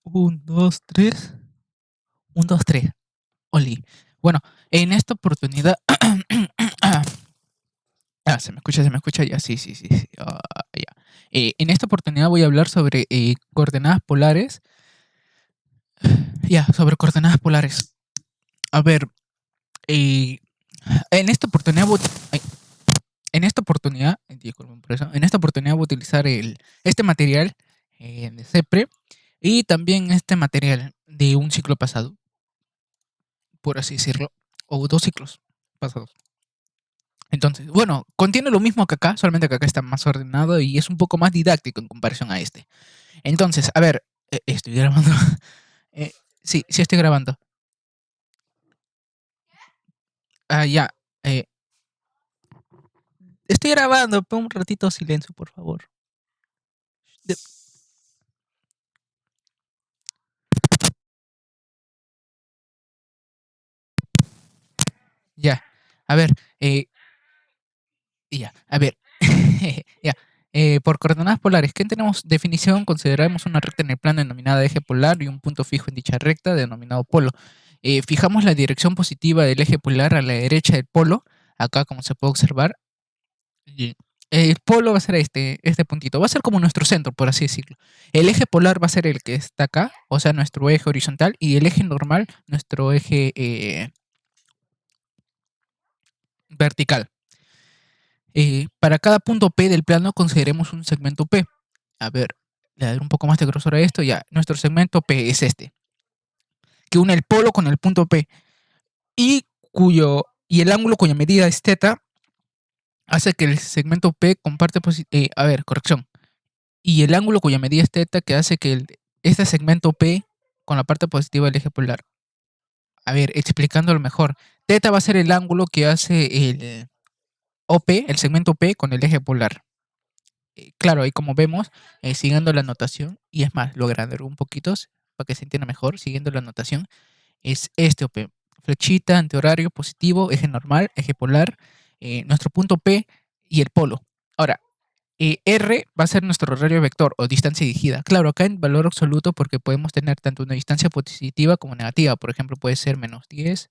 Un, dos, tres. Un, dos, tres. Oli. Bueno, en esta oportunidad. Se me escucha ya. Sí, sí, sí. Sí. Ya. En esta oportunidad voy a hablar sobre coordenadas polares. Ya, sobre coordenadas polares. A ver, eh, en esta oportunidad ay, en esta oportunidad, disculpen por eso, en esta oportunidad voy a utilizar este material de CEPRE y también este material de un ciclo pasado, por así decirlo, o dos ciclos pasados. Entonces, bueno, contiene lo mismo que acá, solamente que acá está más ordenado y es un poco más didáctico en comparación a este. Entonces, a ver, estoy grabando. Eh, sí, sí estoy grabando. Ya. eh, Estoy grabando, pon un ratito de silencio, por favor. De- ya. A ver, ya. A ver. Ya. Por coordenadas polares, ¿qué tenemos? Definición, consideramos una recta en el plano denominada eje polar y un punto fijo en dicha recta denominado polo. Fijamos la dirección positiva del eje polar a la derecha del polo, acá como se puede observar. Y el polo va a ser este puntito, va a ser como nuestro centro, por así decirlo. El eje polar va a ser el que está acá, o sea, nuestro eje horizontal, y el eje normal, nuestro eje vertical. Para cada punto P del plano consideremos un segmento P. A ver, le daré un poco más de grosor a esto. Ya, nuestro segmento P es este, que une el polo con el punto P y el ángulo cuya medida es θ hace que el segmento P comparte a ver, corrección. Y el ángulo cuya medida es θ que hace que este segmento P con la parte positiva del eje polar. A ver, explicándolo mejor. Θ va a ser el ángulo que hace el OP, el segmento P con el eje polar. Claro, ahí como vemos, siguiendo la notación, y es más, lo agrandaré un poquito para que se entienda mejor, siguiendo la notación, es este OP. Flechita, antihorario, positivo, eje normal, eje polar, nuestro punto P y el polo. Ahora, R va a ser nuestro radio vector o distancia dirigida. Claro, acá en valor absoluto porque podemos tener tanto una distancia positiva como negativa. Por ejemplo, puede ser -10.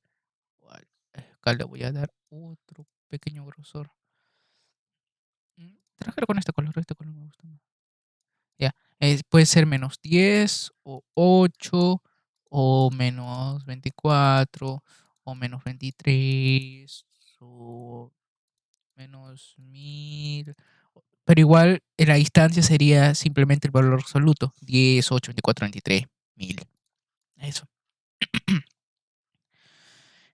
Acá le voy a dar otro pequeño grosor. Trabajar con este color me gusta más. Ya, puede ser -10 o 8 o -24 o -23 o -1000. Pero igual la distancia sería simplemente el valor absoluto. 10, 8, 24, 23, 1000. Eso.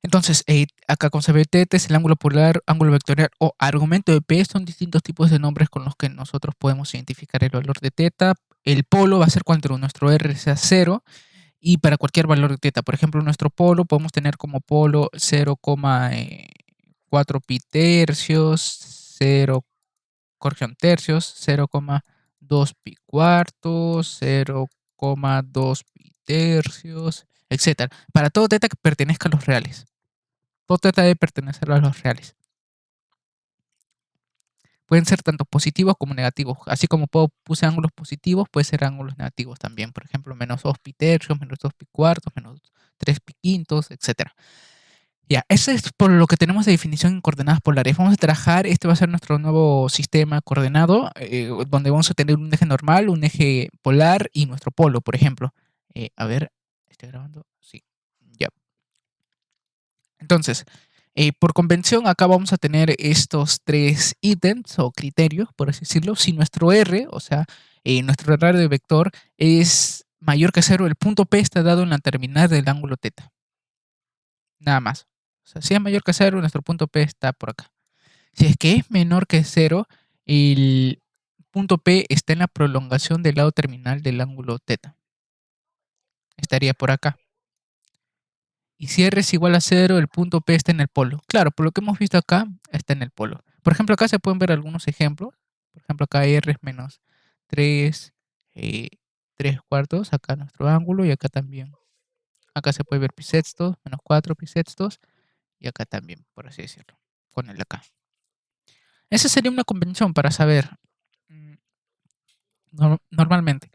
Entonces, acá con CBT es el ángulo polar, ángulo vectorial o argumento de P. Son distintos tipos de nombres con los que nosotros podemos identificar el valor de θ. El polo va a ser cuando nuestro R sea 0 y para cualquier valor de θ. Por ejemplo, nuestro polo podemos tener como polo 0,4 pi tercios, 0, corrección, tercios, 0,2 pi cuartos, 0,2 pi tercios, etcétera. Para todo θ que pertenezca a los reales. Todo θ debe pertenecer a los reales. Pueden ser tanto positivos como negativos. Así como puse ángulos positivos, puede ser ángulos negativos también. Por ejemplo, -2 pi tercios, -2 pi cuartos, -3 pi quintos, etcétera. Ya, eso es por lo que tenemos de definición en coordenadas polares. Vamos a trabajar, este va a ser nuestro nuevo sistema coordenado, donde vamos a tener un eje normal, un eje polar y nuestro polo, por ejemplo. A ver, ¿estoy grabando? Sí, ya. Entonces, por convención, acá vamos a tener estos tres ítems o criterios, por así decirlo. Si nuestro R, o sea, nuestro radio de vector es mayor que cero, el punto P está dado en la terminal del ángulo θ. Nada más. O sea, si es mayor que cero, nuestro punto P está por acá. Si es que es menor que cero, el punto P está en la prolongación del lado terminal del ángulo θ. Estaría por acá. Y si R es igual a cero, el punto P está en el polo. Claro, por lo que hemos visto acá, está en el polo. Por ejemplo, acá se pueden ver algunos ejemplos. Por ejemplo, acá R es menos 3, 3 cuartos, acá nuestro ángulo, y acá también. Acá se puede ver pi sextos, menos 4 pi sextos, y acá también, por así decirlo, con el acá. Esa sería una convención para saber normalmente.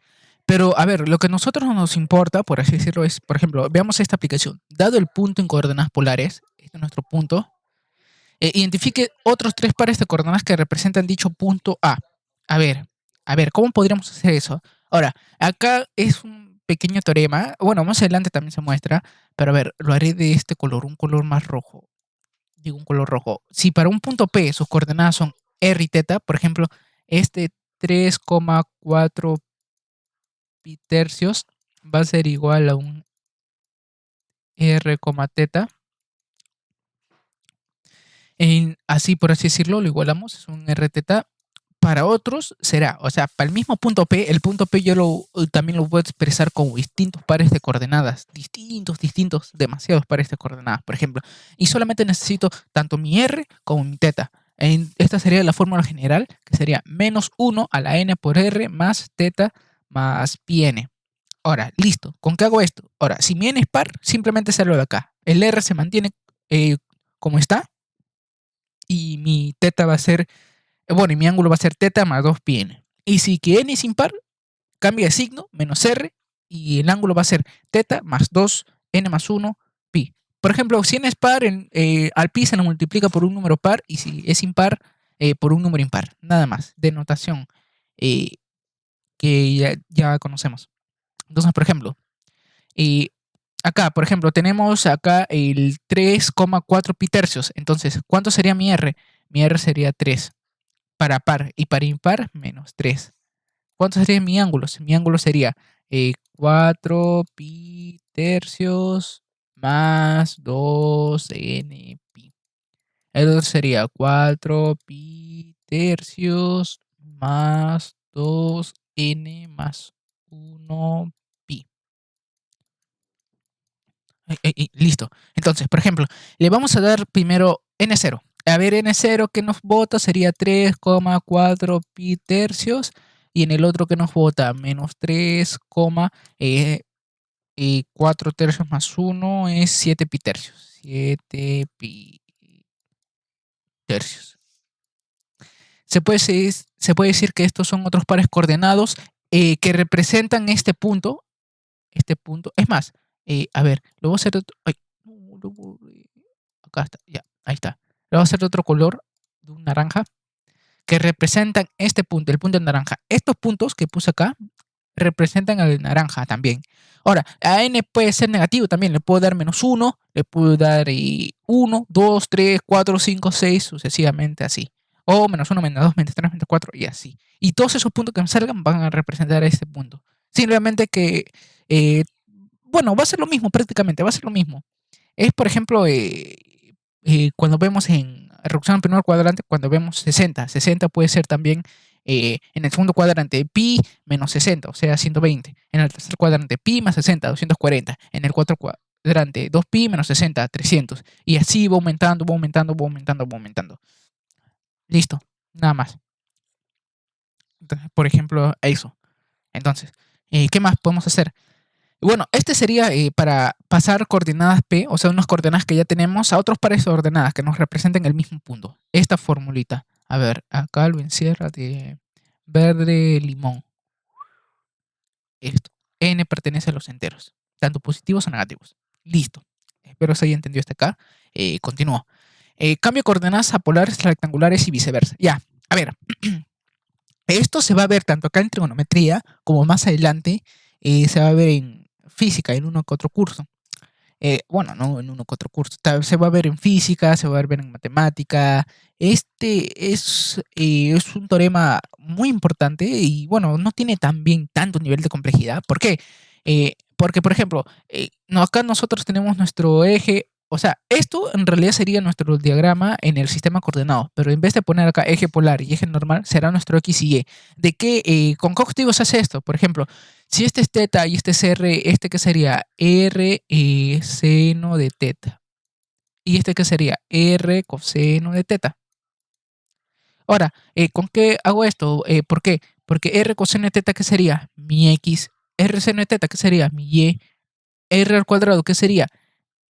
Pero, a ver, lo que a nosotros nos importa, por así decirlo, es, por ejemplo, veamos esta aplicación. Dado el punto en coordenadas polares, este es nuestro punto, identifique otros tres pares de coordenadas que representan dicho punto A. A ver, a ver, ¿cómo podríamos hacer eso? Ahora, acá es un pequeño teorema. Bueno, más adelante también se muestra, pero a ver, lo haré de este color, un color más rojo. Digo, un color rojo. Si para un punto P sus coordenadas son R y teta, por ejemplo, este 3,4 pi tercios va a ser igual a un R, teta. Así, por así decirlo, lo igualamos, es un R teta. Para otros será, o sea, para el mismo punto P, el punto P yo también lo puedo expresar con distintos pares de coordenadas, distintos, demasiados pares de coordenadas, por ejemplo. Y solamente necesito tanto mi R como mi teta. Esta sería la fórmula general, que sería menos 1 a la n por R más teta más pi n. Ahora, listo. ¿Con qué hago esto? Ahora, si mi n es par, simplemente salgo de acá. El R se mantiene como está y mi teta va a ser, bueno, y mi ángulo va a ser teta más 2 pi n. Y si que n es impar, cambia de signo, menos r, y el ángulo va a ser teta más 2 n más 1 pi. Por ejemplo, si n es par, al pi se lo multiplica por un número par, y si es impar, por un número impar. Nada más, de notación eh, que ya conocemos. Entonces, por ejemplo, eh, acá, por ejemplo, tenemos acá el 3,4 pi tercios. Entonces, ¿cuánto sería mi r? Mi r sería 3 para par, y para impar, menos 3. ¿Cuánto sería mi ángulo? Mi ángulo sería 4 pi tercios más 2n pi. El otro sería 4 pi tercios más 2n más 1 pi. Listo. Entonces, por ejemplo, le vamos a dar primero n0. A ver, n0 que nos vota sería 3,4 pi tercios. Y en el otro que nos vota menos 3,4 tercios más 1 es 7 pi tercios. 7 pi tercios. Se puede decir que estos son otros pares coordenados que representan este punto. Este punto. Es más, a ver, lo voy a hacer de otro. Ay, no, acá está, ya, ahí está. Lo voy a hacer de otro color, de un naranja, que representan este punto, el punto naranja. Estos puntos que puse acá representan al naranja también. Ahora, a n puede ser negativo también. Le puedo dar menos 1, le puedo dar 1, 2, 3, 4, 5, 6, sucesivamente así. O menos 1, menos 2, menos 3, menos 4 y así. Y todos esos puntos que me salgan van a representar este punto. Simplemente que, bueno, va a ser lo mismo prácticamente, va a ser lo mismo. Es, por ejemplo, cuando vemos en reducción al primer cuadrante, cuando vemos 60. 60 puede ser también en el segundo cuadrante pi menos 60, o sea, 120. En el tercer cuadrante pi más 60, 240. En el cuarto cuadrante 2pi menos 60, 300. Y así va aumentando, va aumentando, va aumentando, va aumentando. Listo, nada más. Entonces, por ejemplo, eso. Entonces, ¿qué más podemos hacer? Bueno, este sería para pasar coordenadas P, o sea, unas coordenadas que ya tenemos, a otros pares de coordenadas que nos representen el mismo punto. Esta formulita. A ver, acá lo encierra de verde limón. Esto. N pertenece a los enteros, tanto positivos o negativos. Listo. Espero se haya entendido hasta acá. Continúo. Cambio coordenadas a polares, rectangulares y viceversa. Ya, a ver. Esto se va a ver tanto acá en trigonometría como más adelante se va a ver en física, en uno que otro curso. Bueno, no en uno que otro curso. Se va a ver en física, se va a ver en matemática. Este es un teorema muy importante y bueno, no tiene también tanto nivel de complejidad. ¿Por qué? Porque, por ejemplo, no, acá nosotros tenemos nuestro eje. O sea, esto en realidad sería nuestro diagrama en el sistema coordenado, pero en vez de poner acá eje polar y eje normal, será nuestro X y Y. ¿De qué, con qué objetivo se hace esto? Por ejemplo, si este es teta y este es R, ¿este qué sería? R seno de teta. ¿Y este qué sería? R coseno de teta. Ahora, ¿con qué hago esto? ¿Por qué? Porque R coseno de teta, ¿qué sería? Mi X. R seno de teta, ¿qué sería? Mi Y. R al cuadrado, ¿qué sería?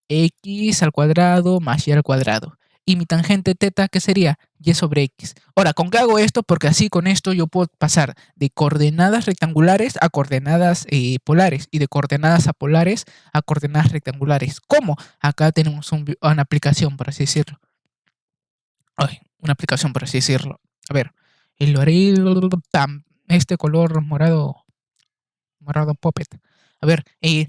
X al cuadrado más Y al cuadrado. y mi tangente teta, ¿qué sería? Y sobre x. Ahora, ¿con qué hago esto? Porque así con esto yo puedo pasar de coordenadas rectangulares a coordenadas polares y de coordenadas apolares a coordenadas rectangulares. ¿Cómo? Acá tenemos una aplicación, por así decirlo. Ay, una aplicación, por así decirlo. A ver, lo haré este color morado, morado poppet. A ver,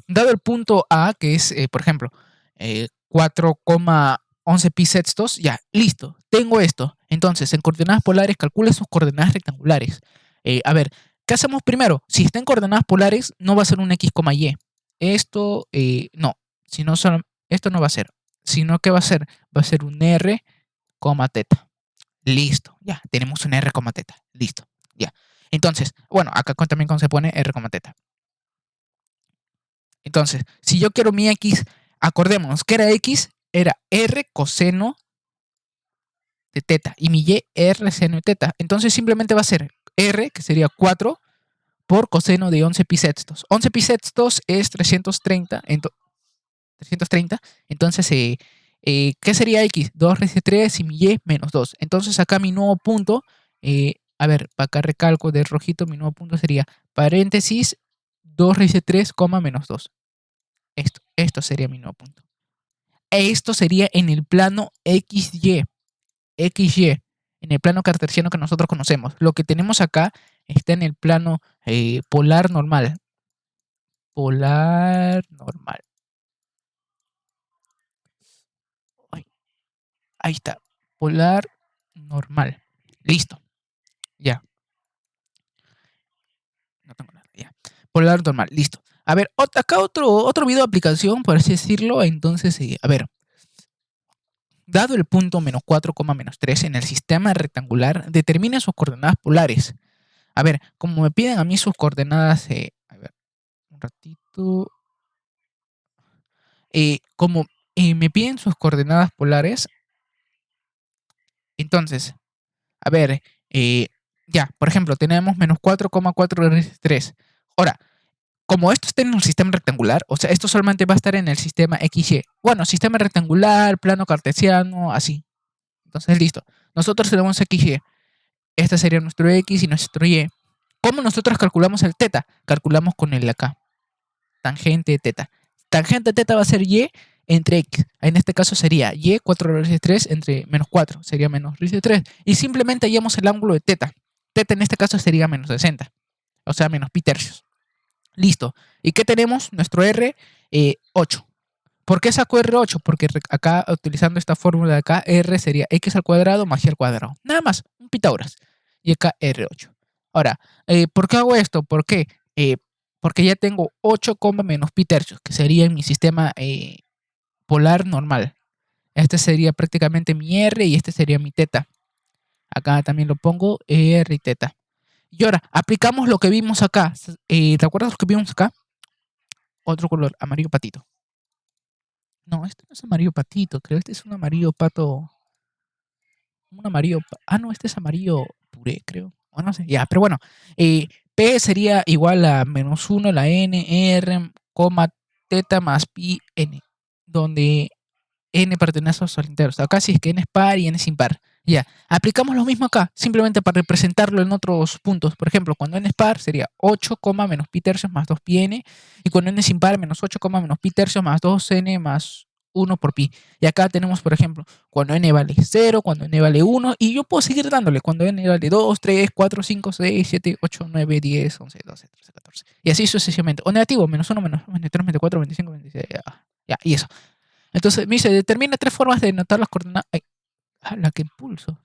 dado el punto A, que es, por ejemplo, 4,11 pi sextos, ya, listo, tengo esto. Entonces, en coordenadas polares, calcula sus coordenadas rectangulares. A ver, ¿qué hacemos primero? Si está en coordenadas polares, no va a ser un x, y. Esto, no, si no son, esto no va a ser, sino que va a ser, un r, teta. Listo, ya, tenemos un r, teta. Listo, ya. Entonces, bueno, acá también se pone r, teta. Entonces, si yo quiero mi x, acordémonos que era x, era r coseno de teta, y mi y r seno de teta. Entonces simplemente va a ser r, que sería 4, por coseno de 11 pi sextos. 11 pi sextos es 330, 330. Entonces, ¿qué sería x? 2 raíz de 3 y mi y menos 2. Entonces acá mi nuevo punto, a ver, para acá recalco de rojito, mi nuevo punto sería paréntesis 2 raíz de 3, menos 2. Esto sería mi nuevo punto. Esto sería en el plano XY, XY, en el plano cartesiano que nosotros conocemos. Lo que tenemos acá está en el plano polar normal. Polar normal. Ay, ahí está. Polar normal. Listo. Ya. No tengo nada. Ya. Polar normal. Listo. A ver, acá otro video de aplicación, por así decirlo. Entonces, a ver. Dado el punto menos 4, menos 3 en el sistema rectangular, determine sus coordenadas polares. A ver, como me piden a mí sus coordenadas, a ver, un ratito. Como me piden sus coordenadas polares, entonces, a ver, ya, por ejemplo, tenemos menos 4,4 raíz de 3. Ahora, como esto está en un sistema rectangular, o sea, esto solamente va a estar en el sistema XY. Bueno, sistema rectangular, plano cartesiano, así. Entonces, listo. Nosotros tenemos XY. Este sería nuestro X y nuestro Y. ¿Cómo nosotros calculamos el teta? Calculamos con el de acá. Tangente teta. Tangente teta va a ser Y entre X. En este caso sería Y 4 raíz de 3 entre menos 4. Sería menos raíz de 3. Y simplemente hallamos el ángulo de teta. Teta en este caso sería menos 60. O sea, menos pi tercios. Listo. ¿Y qué tenemos? Nuestro R, 8. ¿Por qué saco R8? Porque acá, utilizando esta fórmula de acá, R sería X al cuadrado más Y al cuadrado. Nada más, un Pitágoras. Y acá R8. Ahora, ¿por qué hago esto? ¿Por qué? Porque ya tengo 8, menos pi tercios, que sería en mi sistema polar normal. Este sería prácticamente mi R y este sería mi teta. Acá también lo pongo R y teta. Y ahora, aplicamos lo que vimos acá. ¿Te acuerdas lo que vimos acá? Otro color, amarillo patito. No, este no es amarillo patito, creo. Este es un amarillo pato. Un amarillo. No, este es amarillo puré, creo. O no sé, ya, pero bueno. P sería igual a menos 1, la n, r, teta más pi n. Donde n pertenece a los enteros. Acá sí es que n es par y n es impar. Ya, aplicamos lo mismo acá, simplemente para representarlo en otros puntos. Por ejemplo, cuando n es par sería 8, menos pi tercios más 2 pi n. Y cuando n es impar, menos 8, menos pi tercios más 2n más 1 por pi. Y acá tenemos, por ejemplo, cuando n vale 0, cuando n vale 1. Y yo puedo seguir dándole cuando n vale 2, 3, 4, 5, 6, 7, 8, 9, 10, 11, 12, 13, 14. Y así sucesivamente. O negativo, menos 1, menos 2, menos 3, menos 4, 25, 26. Ya, y eso. Entonces me dice, determina tres formas de denotar las coordenadas. Ay, la que impulso.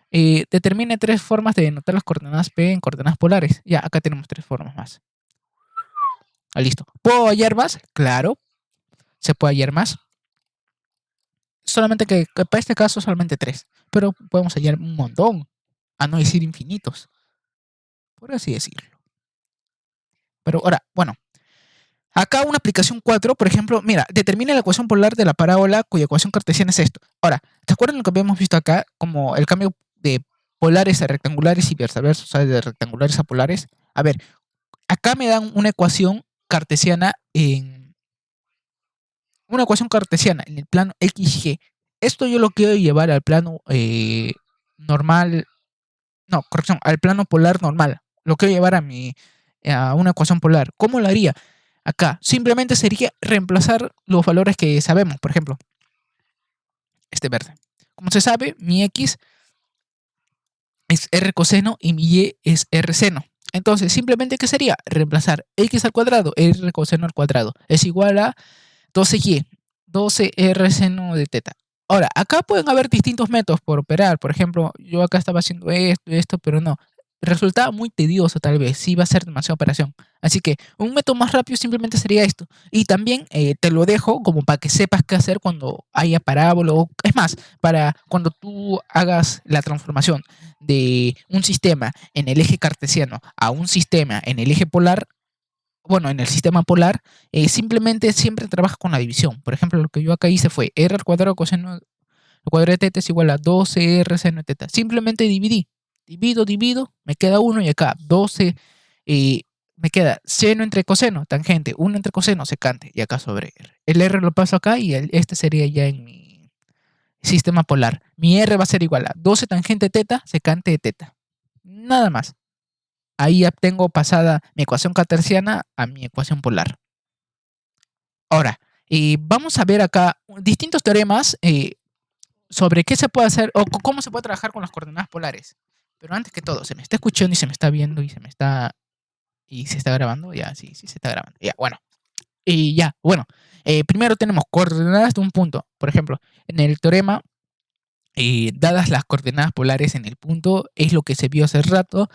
Determine tres formas de denotar las coordenadas P en coordenadas polares. Ya, acá tenemos tres formas más. Listo. ¿Puedo hallar más? Claro, se puede hallar más. Solamente que para este caso solamente tres. Pero podemos hallar un montón. A no decir infinitos. Por así decirlo. Pero ahora, bueno. Acá una aplicación 4, por ejemplo, mira, determina la ecuación polar de la parábola cuya ecuación cartesiana es esto. Ahora, ¿te acuerdan lo que habíamos visto acá? Como el cambio de polares a rectangulares y viceversa, o sea, de rectangulares a polares. A ver, acá me dan una ecuación cartesiana en el plano XY. Esto yo lo quiero llevar al plano normal, no, corrección, al plano polar normal. Lo quiero llevar a una ecuación polar. ¿Cómo lo haría? Acá, simplemente sería reemplazar los valores que sabemos. Por ejemplo, este verde. Como se sabe, mi X es R coseno y mi Y es R seno. Entonces, simplemente, ¿qué sería? Reemplazar X al cuadrado, R coseno al cuadrado, es igual a 12y, 12r seno de teta. Ahora, acá pueden haber distintos métodos por operar. Por ejemplo, yo acá estaba haciendo esto, pero no. Resultaba muy tedioso tal vez, sí iba a ser demasiada operación. Así que un método más rápido simplemente sería esto. Y también te lo dejo como para que sepas qué hacer cuando haya parábola. Es más, para cuando tú hagas la transformación de un sistema en el eje cartesiano a un sistema en el eje polar, bueno, en el sistema polar, simplemente siempre trabaja con la división. Por ejemplo, lo que yo acá hice fue r al cuadrado coseno al cuadrado de teta es igual a 12r seno de teta. Simplemente dividí. Divido, me queda 1 y acá 12, me queda seno entre coseno, tangente, 1 entre coseno, secante, y acá sobre r. El r lo paso acá y este sería ya en mi sistema polar. Mi r va a ser igual a 12 tangente teta, secante de teta. Nada más. Ahí ya tengo pasada mi ecuación cartesiana a mi ecuación polar. Ahora, vamos a ver acá distintos teoremas sobre qué se puede hacer o cómo se puede trabajar con las coordenadas polares. Pero antes que todo, se me está escuchando y se me está viendo y se está grabando. Ya, sí, sí se está grabando. Ya, bueno. Y ya, bueno. Primero tenemos coordenadas de un punto. Por ejemplo, en el teorema, dadas las coordenadas polares en el punto, es lo que se vio hace rato.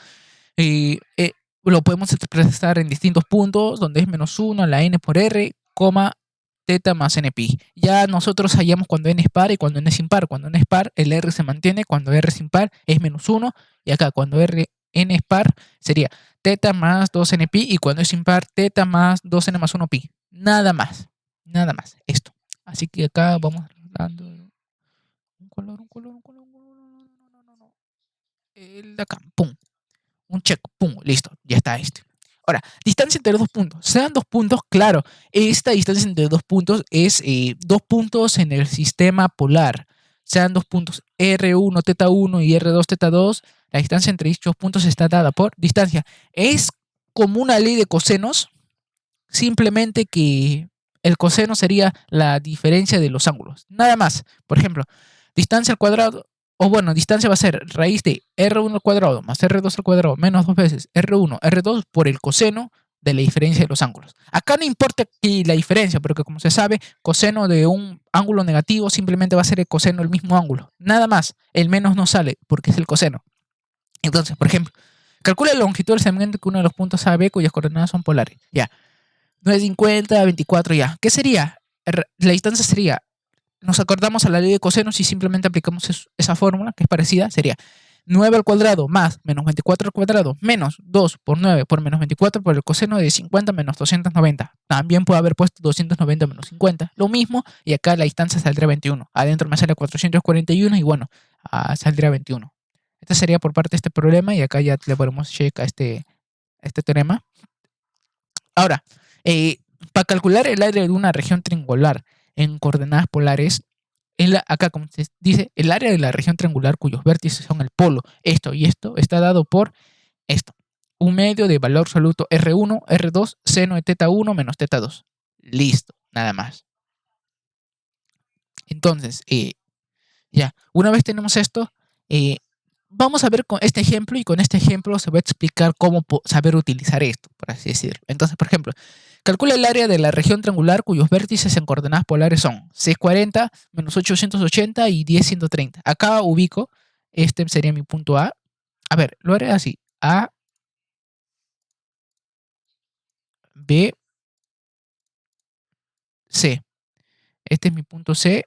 eh, eh, lo podemos expresar en distintos puntos, donde es -1, la n por r, coma, teta más n pi. Ya nosotros hallamos cuando n es par y cuando n es impar. Cuando n es par, el r se mantiene, cuando r es impar es -1, y acá cuando n es par sería teta más 2n pi, y cuando es impar, teta más 2n más 1 pi. Nada más, esto. Así que acá vamos dando un color, el de acá, pum, un check, pum, listo, ya está este. Ahora, distancia entre dos puntos. Sean dos puntos, claro, esta distancia entre dos puntos es dos puntos en el sistema polar. Sean dos puntos R1 teta 1 y R2 teta 2, la distancia entre dichos puntos está dada por distancia. Es como una ley de cosenos, simplemente que el coseno sería la diferencia de los ángulos. Nada más. Por ejemplo, distancia al cuadrado, o bueno, distancia va a ser raíz de R1 al cuadrado más R2 al cuadrado menos dos veces R1, R2 por el coseno de la diferencia de los ángulos. Acá no importa aquí la diferencia, porque como se sabe, coseno de un ángulo negativo simplemente va a ser el coseno del mismo ángulo. Nada más. El menos no sale porque es el coseno. Entonces, por ejemplo, calcula la longitud del segmento que uno de los puntos A, B, cuyas coordenadas son polares. Ya. 950, 24 ya. ¿Qué sería? La distancia sería, nos acordamos a la ley de cosenos y simplemente aplicamos esa fórmula, que es parecida, sería 9 al cuadrado más menos 24 al cuadrado menos 2 por 9 por menos 24 por el coseno de 50 menos 290. También puede haber puesto 290 menos 50. Lo mismo, y acá la distancia saldrá 21. Adentro me sale 441 y bueno, saldrá 21. Este sería por parte de este problema y acá ya le ponemos check a este teorema. Ahora, para calcular el área de una región triangular en coordenadas polares, acá como se dice, el área de la región triangular cuyos vértices son el polo, esto y esto, está dado por esto. Un medio de valor absoluto R1, R2, seno de teta 1 menos teta 2. Listo, nada más. Entonces, ya, una vez tenemos esto, vamos a ver con este ejemplo y con este ejemplo se va a explicar cómo saber utilizar esto, por así decirlo. Entonces, por ejemplo, calcula el área de la región triangular cuyos vértices en coordenadas polares son 640, menos 880 y 10, 130. Acá ubico, este sería mi punto A. A ver, lo haré así. A, B, C. Este es mi punto C.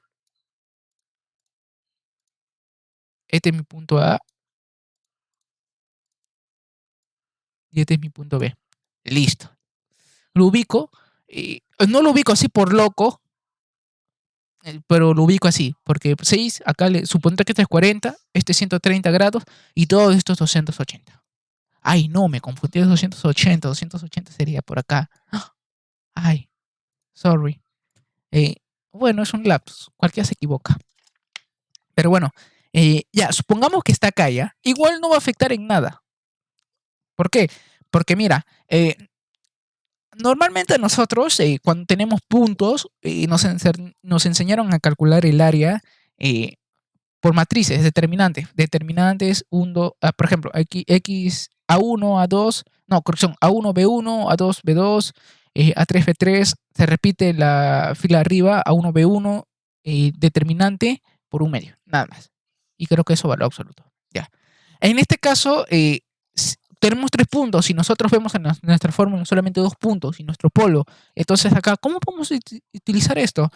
Este es mi punto A. Y este es mi punto B. Listo. Lo ubico. No lo ubico así por loco, pero lo ubico así, porque 6, acá supondré que este es 40, este es 130 grados y todo esto es 280. Ay, no, me confundí de 280 sería por acá. Ay, sorry. Bueno, es un lapsus, cualquiera se equivoca. Pero bueno, ya, supongamos que está acá ya. Igual no va a afectar en nada. ¿Por qué? Porque mira, normalmente nosotros cuando tenemos puntos nos enseñaron a calcular el área eh, por matrices, determinantes. Determinantes, por ejemplo, X A1, A2, no, corrección, A1, B1, A2, B2, A3, B3, se repite la fila arriba, A1, B1, determinante por un medio, nada más. Y creo que eso valor absoluto. Ya. En este caso, tenemos 3 puntos y nosotros vemos en nuestra fórmula solamente 2 puntos y nuestro polo. Entonces acá, ¿cómo podemos utilizar esto?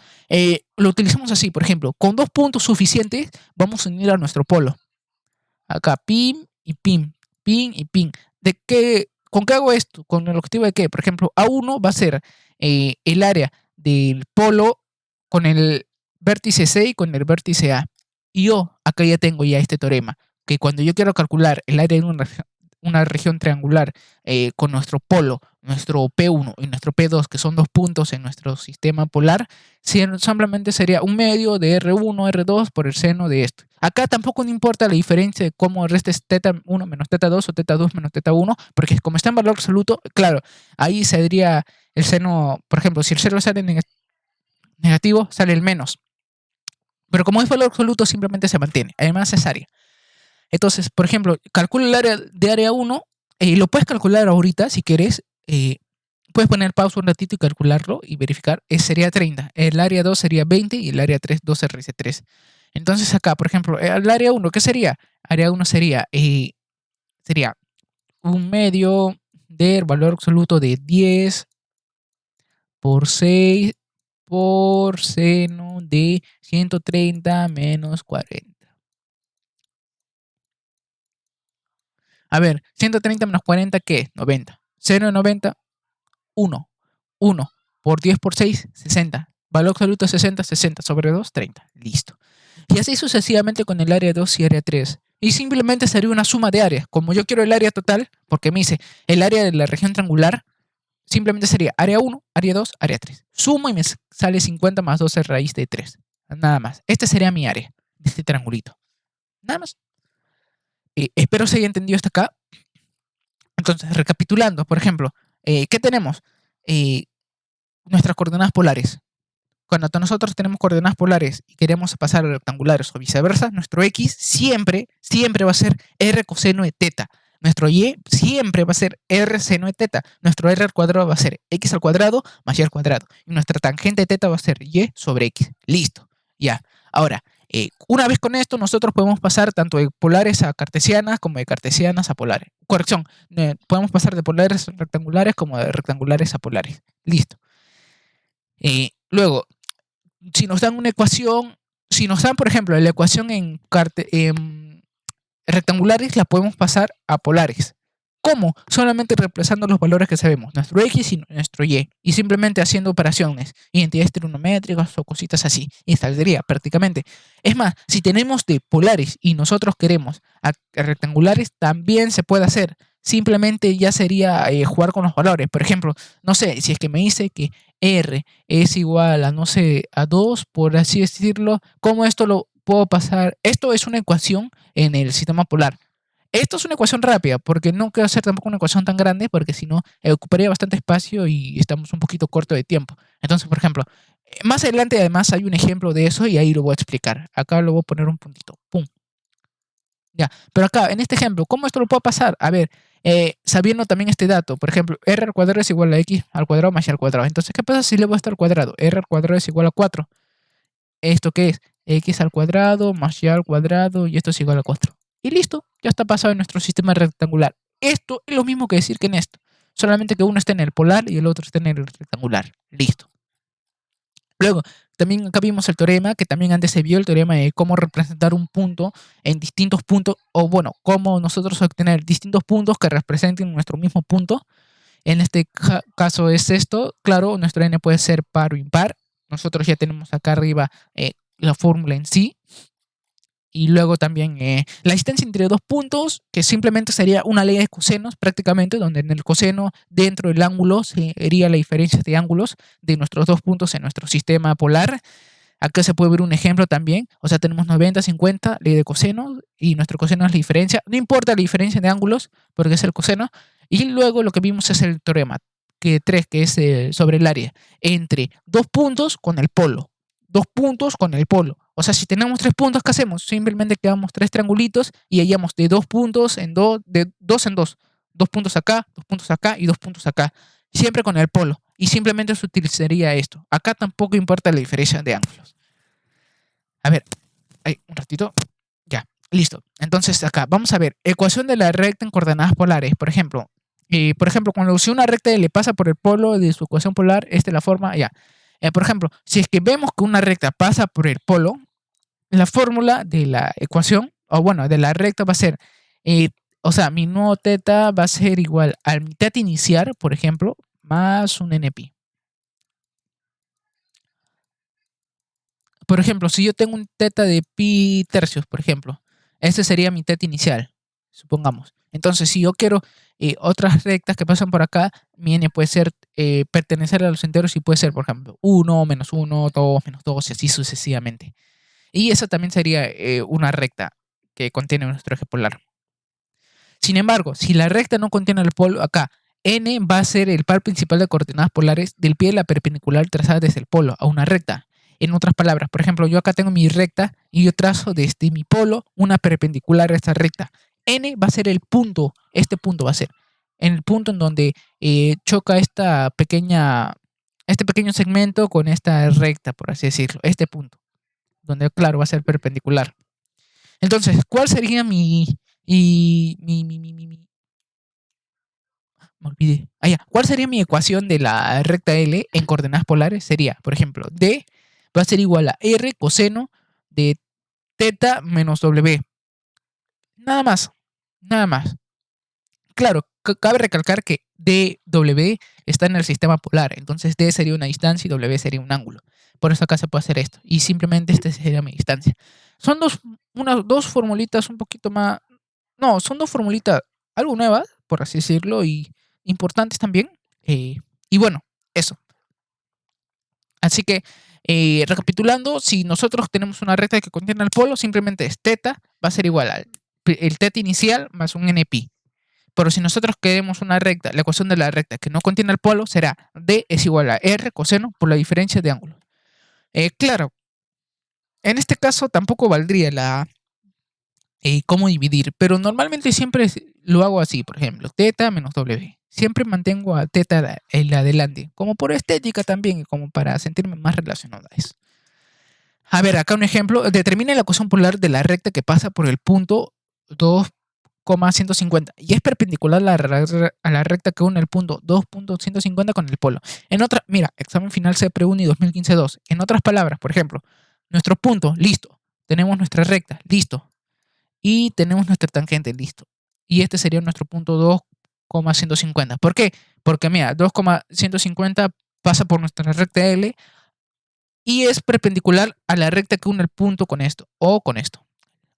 Lo utilizamos así, por ejemplo, con 2 puntos suficientes vamos a unir a nuestro polo. Acá, pin y pin, pin y pin. ¿Con qué hago esto? ¿Con el objetivo de qué? Por ejemplo, A1 va a ser el área del polo con el vértice C y con el vértice A. Y yo acá ya tengo ya este teorema, que cuando yo quiero calcular el área de una región triangular con nuestro polo, nuestro P1 y nuestro P2, que son 2 puntos en nuestro sistema polar, simplemente sería un medio de R1, R2 por el seno de esto. Acá tampoco no importa la diferencia de cómo restes θ1 menos θ2 o θ2 menos θ1, porque como está en valor absoluto, claro, ahí saldría el seno, por ejemplo, si el cero sale negativo, sale el menos. Pero como es valor absoluto, simplemente se mantiene. Además es área. Entonces, por ejemplo, calcula el área de área 1 y lo puedes calcular ahorita si quieres. Puedes poner pausa un ratito y calcularlo y verificar. Sería 30. El área 2 sería 20 y el área 3, 12 raíz de 3. Entonces acá, por ejemplo, el área 1, ¿qué sería? Área 1 sería un medio del valor absoluto de 10 por 6 por seno de 130 menos 40. A ver, 130 menos 40, ¿qué? 90. Seno de 90, 1. 1 por 10 por 6, 60. Valor absoluto 60, 60 sobre 2, 30. Listo. Y así sucesivamente con el área 2 y área 3. Y simplemente sería una suma de áreas. Como yo quiero el área total, porque me dice el área de la región triangular, simplemente sería área 1, área 2, área 3. Sumo y me sale 50 más 12 raíz de 3. Nada más. Este sería mi área de este triangulito. Nada más. Espero se haya entendido hasta acá. Entonces, recapitulando, por ejemplo, ¿qué tenemos? Eh, Nuestras coordenadas polares. Cuando nosotros tenemos coordenadas polares y queremos pasar a rectangulares o viceversa, nuestro X siempre va a ser R coseno de teta. Nuestro Y siempre va a ser R seno de teta. Nuestro R al cuadrado va a ser X al cuadrado más Y al cuadrado. Y nuestra tangente de teta va a ser Y sobre X. Listo. Ya. Ahora, una vez con esto, nosotros podemos pasar tanto de polares a cartesianas como de cartesianas a polares. Corrección. Podemos pasar de polares a rectangulares como de rectangulares a polares. Listo. Luego, si nos dan una ecuación, si nos dan, por ejemplo, la ecuación en rectangulares, la podemos pasar a polares. ¿Cómo? Solamente reemplazando los valores que sabemos, nuestro X y nuestro Y, y simplemente haciendo operaciones, identidades trigonométricas o cositas así, y saldría prácticamente. Es más, si tenemos de polares y nosotros queremos a rectangulares, también se puede hacer. Simplemente ya sería jugar con los valores. Por ejemplo, no sé, si es que me dice que R es igual a, no sé, a 2, por así decirlo, ¿cómo esto lo puedo pasar? Esto es una ecuación en el sistema polar. Esto es una ecuación rápida, porque no quiero hacer tampoco una ecuación tan grande, porque si no, ocuparía bastante espacio y estamos un poquito corto de tiempo. Entonces, por ejemplo, más adelante además hay un ejemplo de eso y ahí lo voy a explicar. Acá lo voy a poner un puntito. ¡Pum! Ya, pero acá, en este ejemplo, ¿cómo esto lo puedo pasar? A ver, sabiendo también este dato, por ejemplo, r al cuadrado es igual a x al cuadrado más y al cuadrado. Entonces, ¿qué pasa si le voy a estar al cuadrado? R al cuadrado es igual a 4. ¿Esto qué es? X al cuadrado más y al cuadrado y esto es igual a 4. Y listo, ya está pasado en nuestro sistema rectangular. Esto es lo mismo que decir que en esto, solamente que uno está en el polar y el otro está en el rectangular. Listo. Luego, también acá vimos el teorema, que también antes se vio el teorema de cómo representar un punto en distintos puntos, o bueno, cómo nosotros obtener distintos puntos que representen nuestro mismo punto. En este caso es esto, claro, nuestro n puede ser par o impar. Nosotros ya tenemos acá arriba la fórmula en sí. Y luego también la distancia entre 2 puntos, que simplemente sería una ley de cosenos prácticamente, donde en el coseno dentro del ángulo sería la diferencia de ángulos de nuestros 2 puntos en nuestro sistema polar. Acá se puede ver un ejemplo también. O sea, tenemos 90, 50, ley de coseno, y nuestro coseno es la diferencia. No importa la diferencia de ángulos, porque es el coseno. Y luego lo que vimos es el teorema, que 3, que es sobre el área, entre dos puntos con el polo. Dos puntos con el polo. O sea, si tenemos 3 puntos, ¿qué hacemos? Simplemente quedamos 3 triangulitos y hallamos de 2 puntos en dos, de dos en dos. 2 puntos acá, 2 puntos acá y 2 puntos acá. Siempre con el polo. Y simplemente se utilizaría esto. Acá tampoco importa la diferencia de ángulos. A ver, un ratito. Ya, listo. Entonces acá, vamos a ver. Ecuación de la recta en coordenadas polares. Por ejemplo, cuando si una recta le pasa por el polo de su ecuación polar, esta es la forma, ya. Por ejemplo, si es que vemos que una recta pasa por el polo, la fórmula de la ecuación, o bueno, de la recta va a ser, o sea, mi nuevo teta va a ser igual al mi teta inicial, por ejemplo, más un npi. Por ejemplo, si yo tengo un teta de pi tercios, por ejemplo, ese sería mi teta inicial, supongamos. Entonces, si yo quiero otras rectas que pasan por acá, mi n puede ser pertenecer a los enteros y puede ser, por ejemplo, 1, menos 1, 2, menos 2 y así sucesivamente. Y esa también sería una recta que contiene nuestro eje polar. Sin embargo, si la recta no contiene el polo, acá n va a ser el par principal de coordenadas polares del pie de la perpendicular trazada desde el polo a una recta. En otras palabras, por ejemplo, yo acá tengo mi recta y yo trazo desde mi polo una perpendicular a esta recta. N va a ser el punto, este punto va a ser en el punto en donde choca este pequeño segmento con esta recta, por así decirlo, este punto, donde claro va a ser perpendicular. Entonces, ¿cuál sería me olvidé. ¿Cuál sería mi ecuación de la recta L en coordenadas polares? Sería, por ejemplo, D va a ser igual a R coseno de teta menos W. Nada más, nada más. Claro, cabe recalcar que DW está en el sistema polar, entonces D sería una distancia y W sería un ángulo. Por eso acá se puede hacer esto. Y simplemente esta sería mi distancia. Son dos formulitas un poquito más. No, son dos formulitas algo nuevas, por así decirlo, y importantes también. Y bueno, eso. Así que, recapitulando, si nosotros tenemos una recta que contiene el polo, simplemente es teta, va a ser igual al el teta inicial más un npi. Pero si nosotros queremos una recta, la ecuación de la recta que no contiene el polo será D es igual a R coseno por la diferencia de ángulos. Claro, en este caso tampoco valdría cómo dividir, pero normalmente siempre lo hago así, por ejemplo, teta menos W. Siempre mantengo a teta en la adelante, como por estética también y como para sentirme más relacionado a eso. A ver, acá un ejemplo. Determina la ecuación polar de la recta que pasa por el punto 2,150 y es perpendicular a la recta que une el punto 2,150 con el polo. Mira, examen final CPRUNI 2015-2. En otras palabras, por ejemplo, nuestro punto, listo. Tenemos nuestra recta, listo. Y tenemos nuestra tangente, listo. Y este sería nuestro punto 2,150. ¿Por qué? Porque mira, 2,150 pasa por nuestra recta L y es perpendicular a la recta que une el punto con esto o con esto.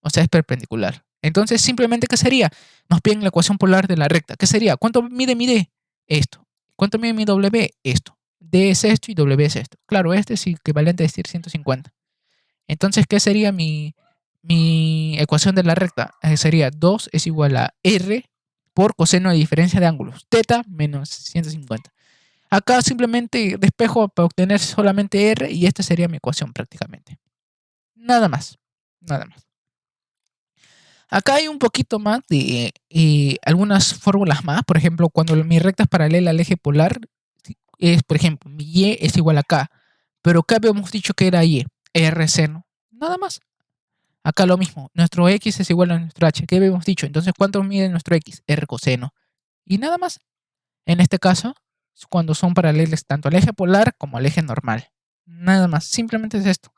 O sea, es perpendicular. Entonces, simplemente, ¿qué sería? Nos piden la ecuación polar de la recta. ¿Qué sería? ¿Cuánto mide mi D? Esto. ¿Cuánto mide mi W? Esto. D es esto y W es esto. Claro, este es equivalente a decir 150. Entonces, ¿qué sería mi ecuación de la recta? Sería 2 es igual a R por coseno de diferencia de ángulos. Teta menos 150. Acá simplemente despejo para obtener solamente R y esta sería mi ecuación prácticamente. Nada más. Nada más. Acá hay un poquito más de algunas fórmulas más. Por ejemplo, cuando mi recta es paralela al eje polar, es, por ejemplo, mi Y es igual a K. Pero acá habíamos dicho que era Y, R seno. Nada más. Acá lo mismo. Nuestro X es igual a nuestro H. ¿Qué habíamos dicho? Entonces, ¿cuánto mide nuestro X? R coseno. Y nada más. En este caso, cuando son paralelas tanto al eje polar como al eje normal. Nada más. Simplemente es esto.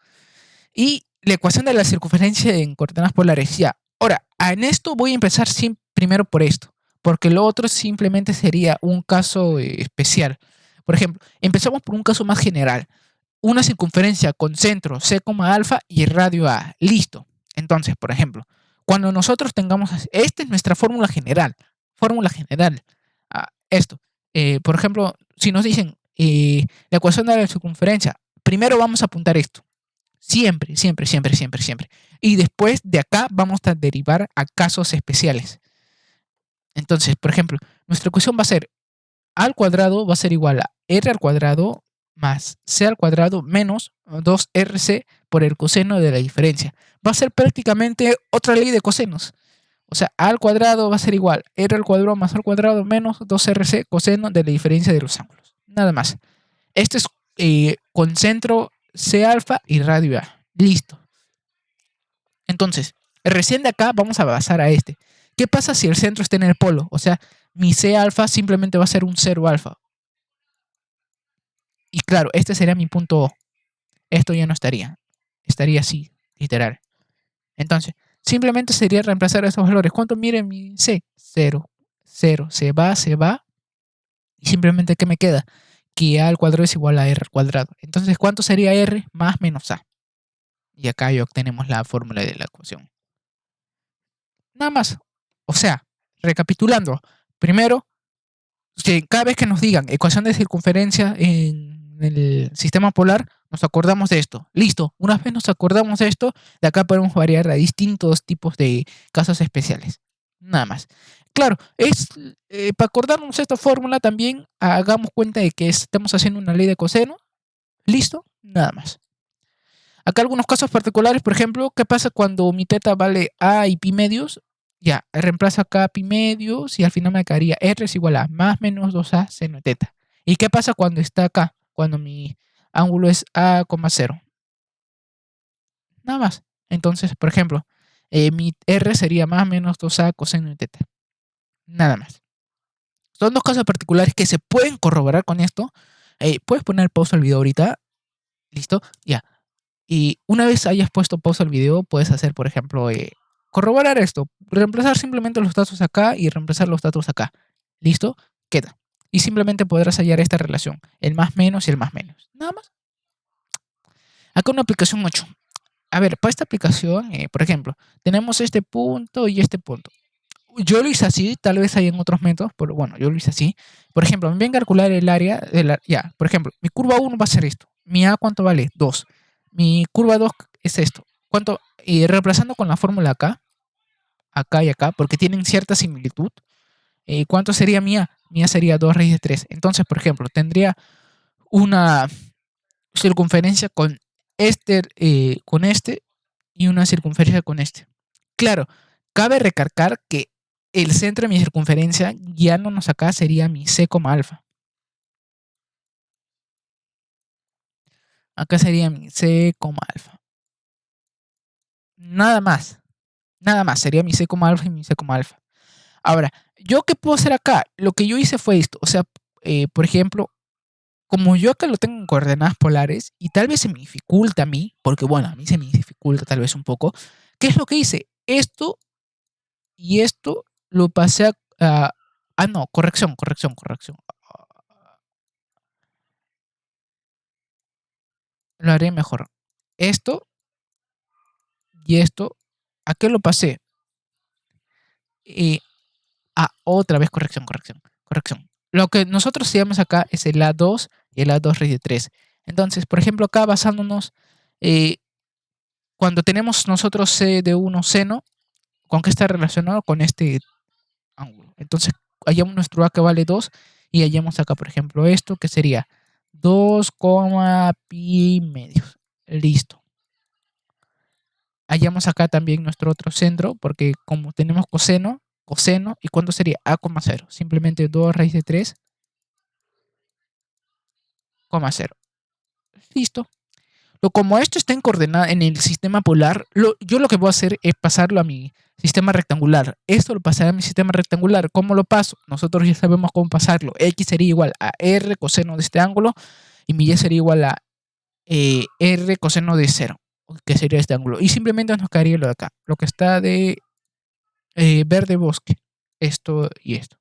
Y la ecuación de la circunferencia en coordenadas polares. Ya. Ahora, en esto voy a empezar primero por esto, porque lo otro simplemente sería un caso especial. Por ejemplo, empezamos por un caso más general. Una circunferencia con centro C, alfa y radio A. Listo. Entonces, por ejemplo, cuando nosotros tengamos, esta es nuestra fórmula general. Fórmula general. Esto. Por ejemplo, si nos dicen la ecuación de la circunferencia, primero vamos a apuntar esto. Siempre, siempre, siempre, siempre, siempre. Y después de acá vamos a derivar a casos especiales. Entonces, por ejemplo, nuestra ecuación va a ser a al cuadrado va a ser igual a r al cuadrado más c al cuadrado menos 2rc por el coseno de la diferencia. Va a ser prácticamente otra ley de cosenos. O sea, a al cuadrado va a ser igual a r al cuadrado más al cuadrado menos 2rc coseno de la diferencia de los ángulos. Nada más. Este es con centro c alfa y radio a. Listo. Entonces, recién de acá vamos a basar a este. ¿Qué pasa si el centro está en el polo? O sea, mi C alfa simplemente va a ser un 0 alfa. Y claro, este sería mi punto O. Esto ya no estaría. Estaría así, literal. Entonces, simplemente sería reemplazar estos valores. ¿Cuánto mide mi C? 0. 0. Se va, se va. Y simplemente, ¿qué me queda? Que A al cuadrado es igual a R al cuadrado. Entonces, ¿cuánto sería R más menos A? Y acá ya obtenemos la fórmula de la ecuación. Nada más. O sea, recapitulando. Primero, que cada vez que nos digan ecuación de circunferencia en el sistema polar, nos acordamos de esto. Listo, una vez nos acordamos de esto, de acá podemos variar a distintos tipos de casos especiales. Nada más. Claro, es para acordarnos esta fórmula también hagamos cuenta de que estamos haciendo una ley de coseno. Listo, nada más. Acá algunos casos particulares, por ejemplo, ¿qué pasa cuando mi teta vale a y pi medios? Ya, reemplazo acá pi medios y al final me quedaría r es igual a más menos 2a seno de teta. ¿Y qué pasa cuando está acá? Cuando mi ángulo es a, 0. Nada más. Entonces, por ejemplo, mi r sería más menos 2a coseno de teta. Nada más. Son dos casos particulares que se pueden corroborar con esto. Puedes poner pausa al video ahorita. ¿Listo? Ya. Y una vez hayas puesto pausa al video, puedes hacer, por ejemplo, corroborar esto. Reemplazar simplemente los datos acá y reemplazar los datos acá. ¿Listo? Queda. Y simplemente podrás hallar esta relación, el más menos y el más menos. Nada más. Acá una aplicación 8. A ver, para esta aplicación, por ejemplo, tenemos este punto y este punto. Yo lo hice así, tal vez hay en otros métodos, pero bueno, yo lo hice así. Por ejemplo, me viene a calcular el área de la... Ya, por ejemplo, mi curva 1 va a ser esto. Mi A, ¿cuánto vale? 2. Mi curva 2 es esto. ¿Cuánto? Y reemplazando con la fórmula acá, acá y acá, porque tienen cierta similitud. ¿Cuánto sería mi A? Mi A sería 2 raíz de 3. Entonces, por ejemplo, tendría una circunferencia con este y una circunferencia con este. Claro, cabe recalcar que el centro de mi circunferencia guiándonos acá sería mi C, alfa. Acá sería mi C, alfa. Nada más. Nada más. Sería mi C, alfa y mi C, alfa. Ahora, ¿yo qué puedo hacer acá? Lo que yo hice fue esto. O sea, por ejemplo, como yo acá lo tengo en coordenadas polares y tal vez se me dificulta a mí, porque bueno, a mí se me dificulta tal vez un poco, ¿qué es lo que hice? Esto y esto lo pasé no, corrección, corrección, corrección. Lo haré mejor. Esto y esto, ¿a qué lo pasé? Otra vez corrección, corrección, corrección. Lo que nosotros llamamos acá es el A2 y el A2 raíz de 3. Entonces, por ejemplo, acá basándonos, eh, cuando tenemos nosotros C de 1 seno, ¿con qué está relacionado? Con este ángulo. Entonces, hallamos nuestro A que vale 2 y hallamos acá, por ejemplo, esto que sería 2, pi medios. Listo. Hallamos acá también nuestro otro centro, porque como tenemos coseno, ¿y cuánto sería? A, 0. Simplemente 2 raíz de 3, 0. Listo. Como esto está en coordenada en el sistema polar, yo lo que voy a hacer es pasarlo a mi sistema rectangular. Esto lo pasaré a mi sistema rectangular. ¿Cómo lo paso? Nosotros ya sabemos cómo pasarlo. X sería igual a R coseno de este ángulo y mi Y sería igual a R coseno de 0, que sería este ángulo. Y simplemente nos quedaría lo de acá, lo que está de verde bosque, esto y esto.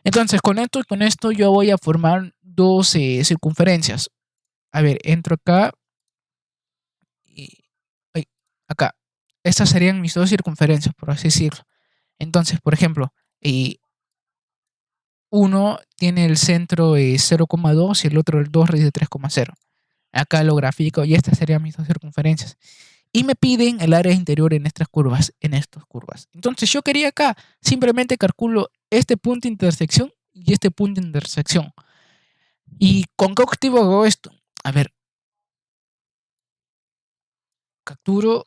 Entonces, con esto y con esto yo voy a formar dos circunferencias. A ver, entro acá y acá. Estas serían mis dos circunferencias, por así decirlo. Entonces, por ejemplo, uno tiene el centro 0,2 y el otro el 2 raíz de 3,0. Acá lo grafico y estas serían mis dos circunferencias. Y me piden el área interior en estas curvas, en estas curvas. Entonces yo quería acá, simplemente calculo este punto de intersección y este punto de intersección. ¿Y con qué objetivo hago esto? A ver, capturo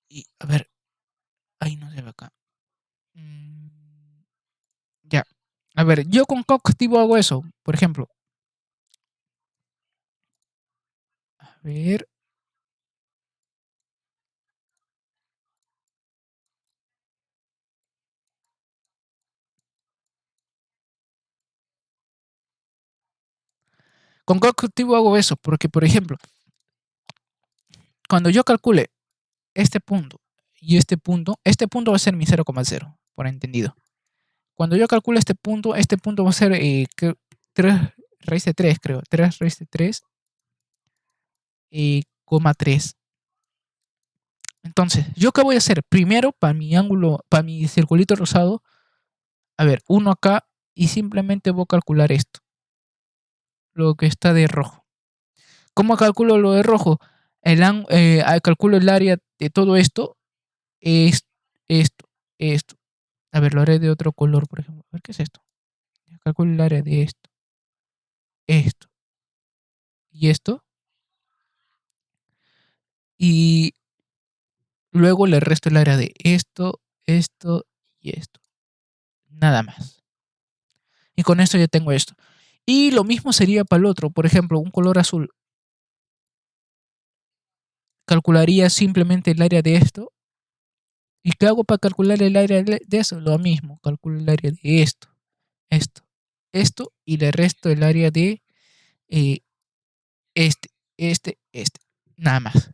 y a ver, ahí no se ve acá. Ya. A ver, ¿yo con qué objetivo hago eso? Por ejemplo, a ver, ¿con qué objetivo hago eso? Porque, por ejemplo, cuando yo calcule este punto y este punto va a ser mi 0,0, por entendido. Cuando yo calcule este punto va a ser 3 raíz de 3, creo. 3 raíz de 3, coma 3. Entonces, ¿yo qué voy a hacer? Primero, para mi ángulo, para mi circulito rosado, a ver, uno acá y simplemente voy a calcular esto, lo que está de rojo. ¿Cómo calculo lo de rojo? Calculo el área de todo esto, es esto, esto. A ver, lo haré de otro color, por ejemplo. A ver, ¿qué es esto? Calculo el área de esto, esto y esto. Y luego le resto el área de esto, esto y esto. Nada más. Y con esto ya tengo esto. Y lo mismo sería para el otro. Por ejemplo, un color azul. Calcularía simplemente el área de esto. ¿Y qué hago para calcular el área de eso? Lo mismo. Calculo el área de esto, esto, esto y le resto el área de eh, este. Nada más.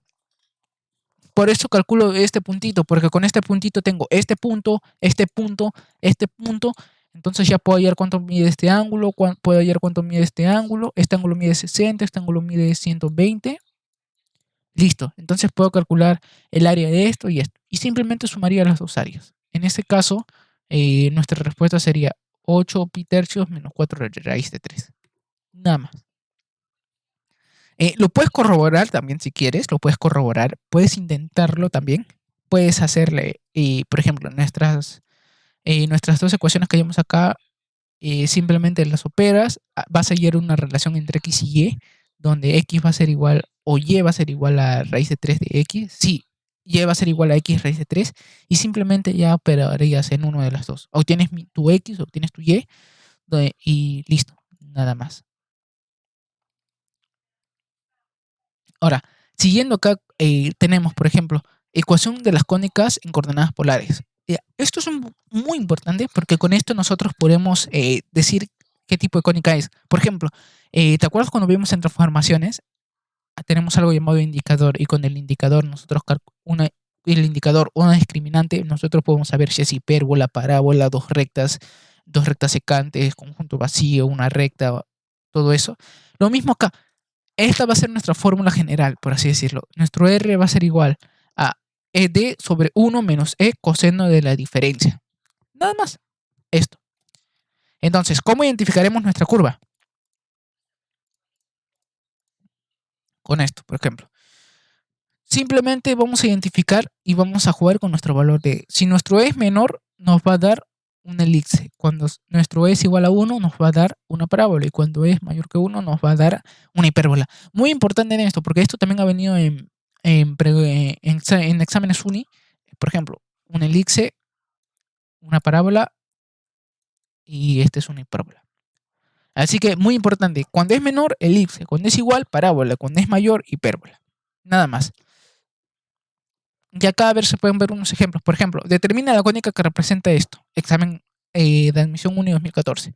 Por eso calculo este puntito, porque con este puntito tengo este punto, este punto, este punto. Entonces ya puedo hallar cuánto mide este ángulo, puedo hallar cuánto mide este ángulo. Este ángulo mide 60, este ángulo mide 120. Listo. Entonces puedo calcular el área de esto y esto. Y simplemente sumaría las dos áreas. En este caso, nuestra respuesta sería 8 pi tercios menos 4 raíz de 3. Nada más. Lo puedes corroborar también si quieres, lo puedes corroborar, puedes intentarlo también, puedes hacerle, por ejemplo, nuestras dos ecuaciones que hayamos acá, simplemente las operas, vas a hallar una relación entre x y y, donde x va a ser igual o y va a ser igual a raíz de 3 de x, sí, y va a ser igual a x raíz de 3, y simplemente ya operarías en uno de las dos. Obtienes tu x, obtienes tu y, y listo, nada más. Ahora, siguiendo acá, tenemos, por ejemplo, ecuación de las cónicas en coordenadas polares. Esto es muy importante porque con esto nosotros podemos decir qué tipo de cónica es. Por ejemplo, ¿te acuerdas cuando vimos en transformaciones? Tenemos algo llamado indicador y con el indicador el indicador, una discriminante, nosotros podemos saber si es hipérbola, parábola, dos rectas secantes, conjunto vacío, una recta, todo eso. Lo mismo acá. Esta va a ser nuestra fórmula general, por así decirlo. Nuestro R va a ser igual a ED sobre 1 menos E coseno de la diferencia. Nada más. Esto. Entonces, ¿cómo identificaremos nuestra curva? Con esto, por ejemplo. Simplemente vamos a identificar y vamos a jugar con nuestro valor de... Si nuestro E es menor, nos va a dar una elipse. Cuando nuestro E es igual a 1, nos va a dar una parábola. Y cuando E es mayor que 1, nos va a dar una hipérbola. Muy importante en esto, porque esto también ha venido en exámenes uni. Por ejemplo, una elipse, una parábola y este es una hipérbola. Así que muy importante, cuando es menor, elipse. Cuando es igual, parábola. Cuando es mayor, hipérbola. Nada más. Y acá a ver, se pueden ver unos ejemplos. Por ejemplo, determina la cónica que representa esto. Examen de admisión uni 2014.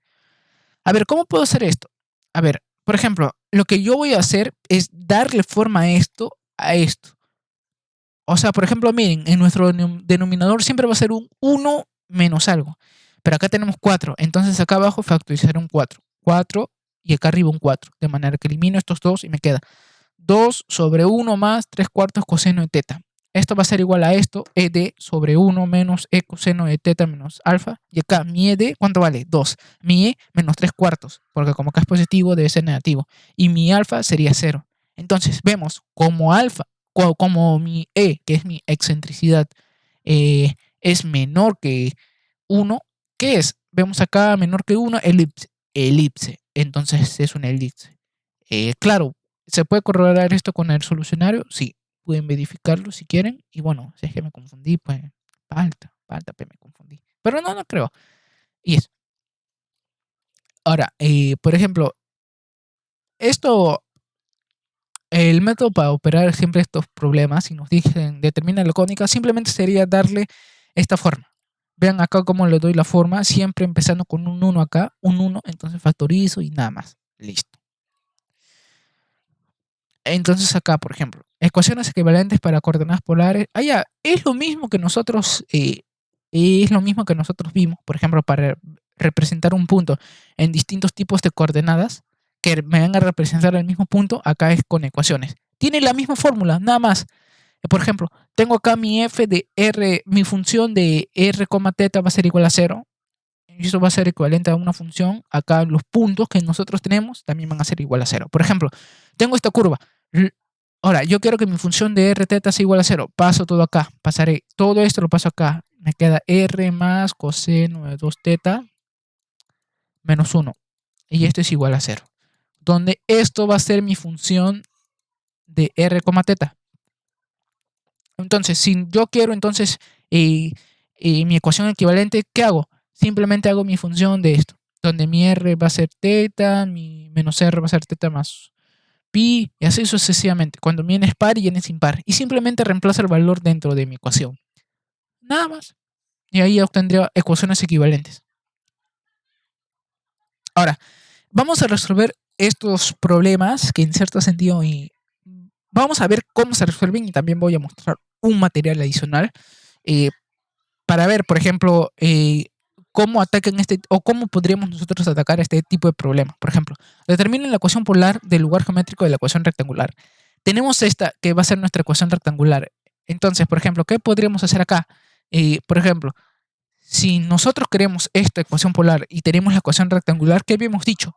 A ver, ¿cómo puedo hacer esto? A ver, por ejemplo, lo que yo voy a hacer es darle forma a esto. O sea, por ejemplo, miren, en nuestro denominador siempre va a ser un 1 menos algo. Pero acá tenemos 4. Entonces acá abajo factorizar un 4. 4 y acá arriba un 4. De manera que elimino estos dos y me queda 2 sobre 1 más 3 cuartos coseno de teta. esto va a ser igual a esto, ed sobre 1 menos e coseno de teta menos alfa. Y acá mi ed, ¿cuánto vale? 2. Mi e menos 3 cuartos, porque como acá es positivo debe ser negativo. Y mi alfa sería 0. Entonces vemos como alfa, como mi e, que es mi excentricidad, es menor que 1. ¿Qué es? Vemos acá menor que 1, elipse. Elipse. Entonces es una elipse. Claro, ¿se puede corroborar esto con el solucionario? Sí, pueden verificarlo si quieren. Y bueno, si es que me confundí, pues falta, me confundí. Pero no, no creo. Y eso. Ahora, por ejemplo, esto, el método para operar siempre estos problemas, si nos dicen determina la cónica, simplemente sería darle esta forma. Vean acá cómo le doy la forma, siempre empezando con un 1 acá, un 1, entonces factorizo y nada más. Listo. Entonces acá, por ejemplo, ecuaciones equivalentes para coordenadas polares. Ya, es lo mismo que nosotros vimos, por ejemplo, para representar un punto en distintos tipos de coordenadas que me van a representar el mismo punto, acá es con ecuaciones. Tiene la misma fórmula, nada más. Por ejemplo, tengo acá mi f de r, mi función de r, teta va a ser igual a 0. Y eso va a ser equivalente a una función. Acá los puntos que nosotros tenemos también van a ser igual a 0. Por ejemplo, tengo esta curva. Ahora, yo quiero que mi función de r teta sea igual a 0. Paso todo acá. Pasaré todo esto, lo paso acá. Me queda r más coseno de 2 teta menos 1. Y esto es igual a 0. Donde esto va a ser mi función de r, teta. Entonces, si yo quiero entonces mi ecuación equivalente, ¿qué hago? Simplemente hago mi función de esto, donde mi r va a ser teta, mi menos r va a ser teta más pi, y así sucesivamente, cuando mi n es par y n es impar. Y simplemente reemplazo el valor dentro de mi ecuación. Nada más. Y ahí obtendría ecuaciones equivalentes. Ahora, vamos a resolver estos problemas que en cierto sentido vamos a ver cómo se resuelven y también voy a mostrar un material adicional para ver, por ejemplo, cómo atacan o cómo podríamos nosotros atacar este tipo de problemas. Por ejemplo, determinen la ecuación polar del lugar geométrico de la ecuación rectangular. Tenemos esta que va a ser nuestra ecuación rectangular. Entonces, por ejemplo, ¿qué podríamos hacer acá? Por ejemplo, si nosotros queremos esta ecuación polar y tenemos la ecuación rectangular, ¿qué habíamos dicho?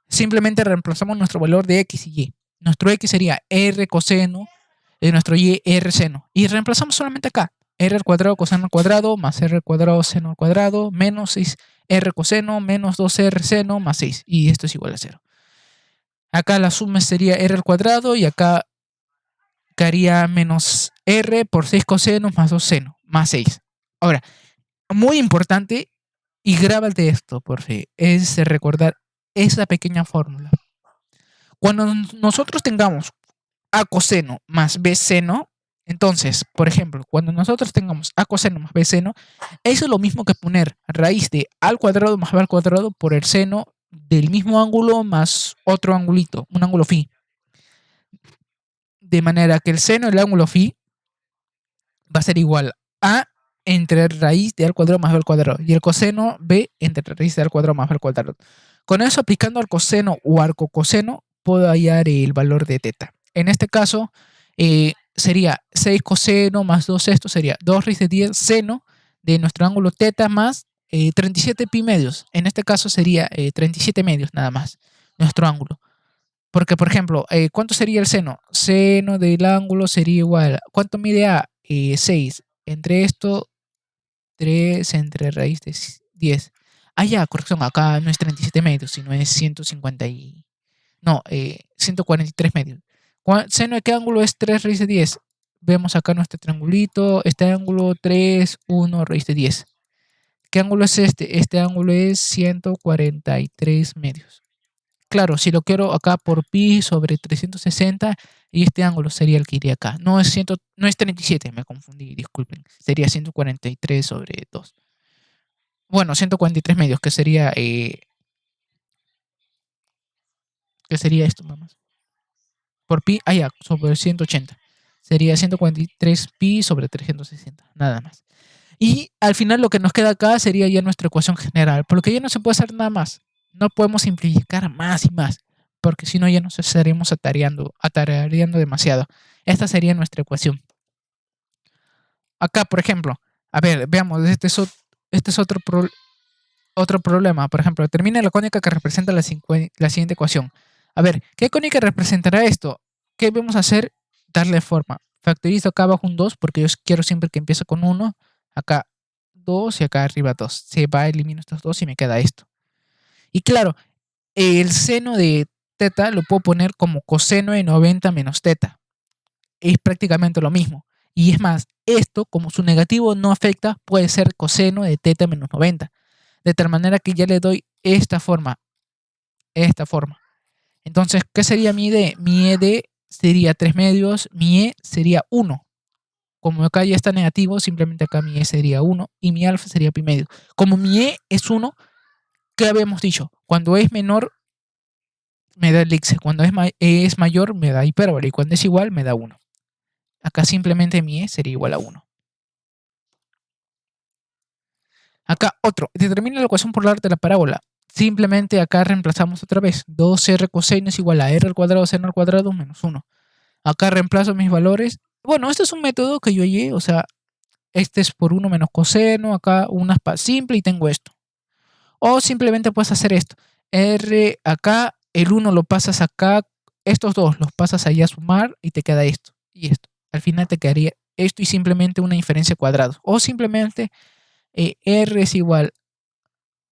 Simplemente reemplazamos nuestro valor de x y y. Nuestro x sería r coseno de nuestro y r seno. Y reemplazamos solamente acá. R al cuadrado coseno al cuadrado más r al cuadrado seno al cuadrado menos 6r coseno menos 2r seno más 6. Y esto es igual a 0. Acá la suma sería r al cuadrado y acá quedaría menos r por 6 coseno más 2 seno más 6. Ahora, muy importante, y grábate esto, por fin, es recordar esa pequeña fórmula. Cuando nosotros tengamos a coseno más b seno, entonces, por ejemplo, cuando nosotros tengamos a coseno más b seno, eso es lo mismo que poner raíz de a al cuadrado más b al cuadrado por el seno del mismo ángulo más otro angulito, un ángulo phi. De manera que el seno del ángulo phi va a ser igual a entre raíz de a al cuadrado más b al cuadrado y el coseno b entre raíz de a al cuadrado más b al cuadrado. Con eso, aplicando al coseno o al cocoseno, puedo hallar el valor de teta. En este caso, sería 6 coseno más 2 esto sería 2 raíz de 10 seno de nuestro ángulo teta más 37 pi medios. En este caso sería 37 medios nada más, nuestro ángulo. Porque, por ejemplo, ¿cuánto sería el seno? Seno del ángulo sería igual. ¿Cuánto mide A? 6. Entre esto, 3 entre raíz de 10. Ya, corrección, acá no es 37 medios, sino es 150 no, 143 medios. ¿Seno de qué ángulo es 3 raíz de 10? Vemos acá nuestro triangulito, este ángulo 3, 1 raíz de 10. ¿Qué ángulo es este? Este ángulo es 143 medios. Claro, si lo quiero acá por pi sobre 360 y este ángulo sería el que iría acá. No es 37, me confundí, disculpen. Sería 143 sobre 2. Bueno, 143 medios, que sería esto, mamás. Por pi, ya, sobre 180. Sería 143 pi sobre 360, nada más. Y al final lo que nos queda acá sería ya nuestra ecuación general, porque ya no se puede hacer nada más. No podemos simplificar más y más, porque si no ya nos estaremos atareando demasiado. Esta sería nuestra ecuación. Acá, por ejemplo, a ver, veamos, este es otro problema. Por ejemplo, determina la cónica que representa la siguiente ecuación. A ver, ¿qué cónica representará esto? ¿Qué vamos a hacer? Darle forma. Factorizo acá abajo un 2 porque yo quiero siempre que empiece con 1. Acá 2 y acá arriba 2. Se va, elimino estos dos y me queda esto. Y claro, el seno de teta lo puedo poner como coseno de 90 menos teta. Es prácticamente lo mismo. Y es más, esto, como su negativo no afecta, puede ser coseno de teta menos 90. De tal manera que ya le doy esta forma. Esta forma. Entonces, ¿qué sería mi D? Mi ED sería 3 medios, mi E sería 1. Como acá ya está negativo, simplemente acá mi E sería 1 y mi alfa sería pi medio. Como mi E es 1, ¿qué habíamos dicho? Cuando es menor, me da elixir. Cuando es mayor, me da hipérbole. Y cuando es igual, me da 1. Acá simplemente mi E sería igual a 1. Acá otro. Determina la ecuación polar de la parábola. Simplemente acá reemplazamos otra vez. 2r coseno es igual a r al cuadrado seno al cuadrado menos 1. Acá reemplazo mis valores. Bueno, este es un método que yo hallé. O sea, este es por 1 menos coseno. Acá una simple y tengo esto. O simplemente puedes hacer esto. R acá, el 1 lo pasas acá. Estos dos los pasas allá a sumar y te queda esto y esto. Al final te quedaría esto y simplemente una diferencia de cuadrados. O simplemente R es igual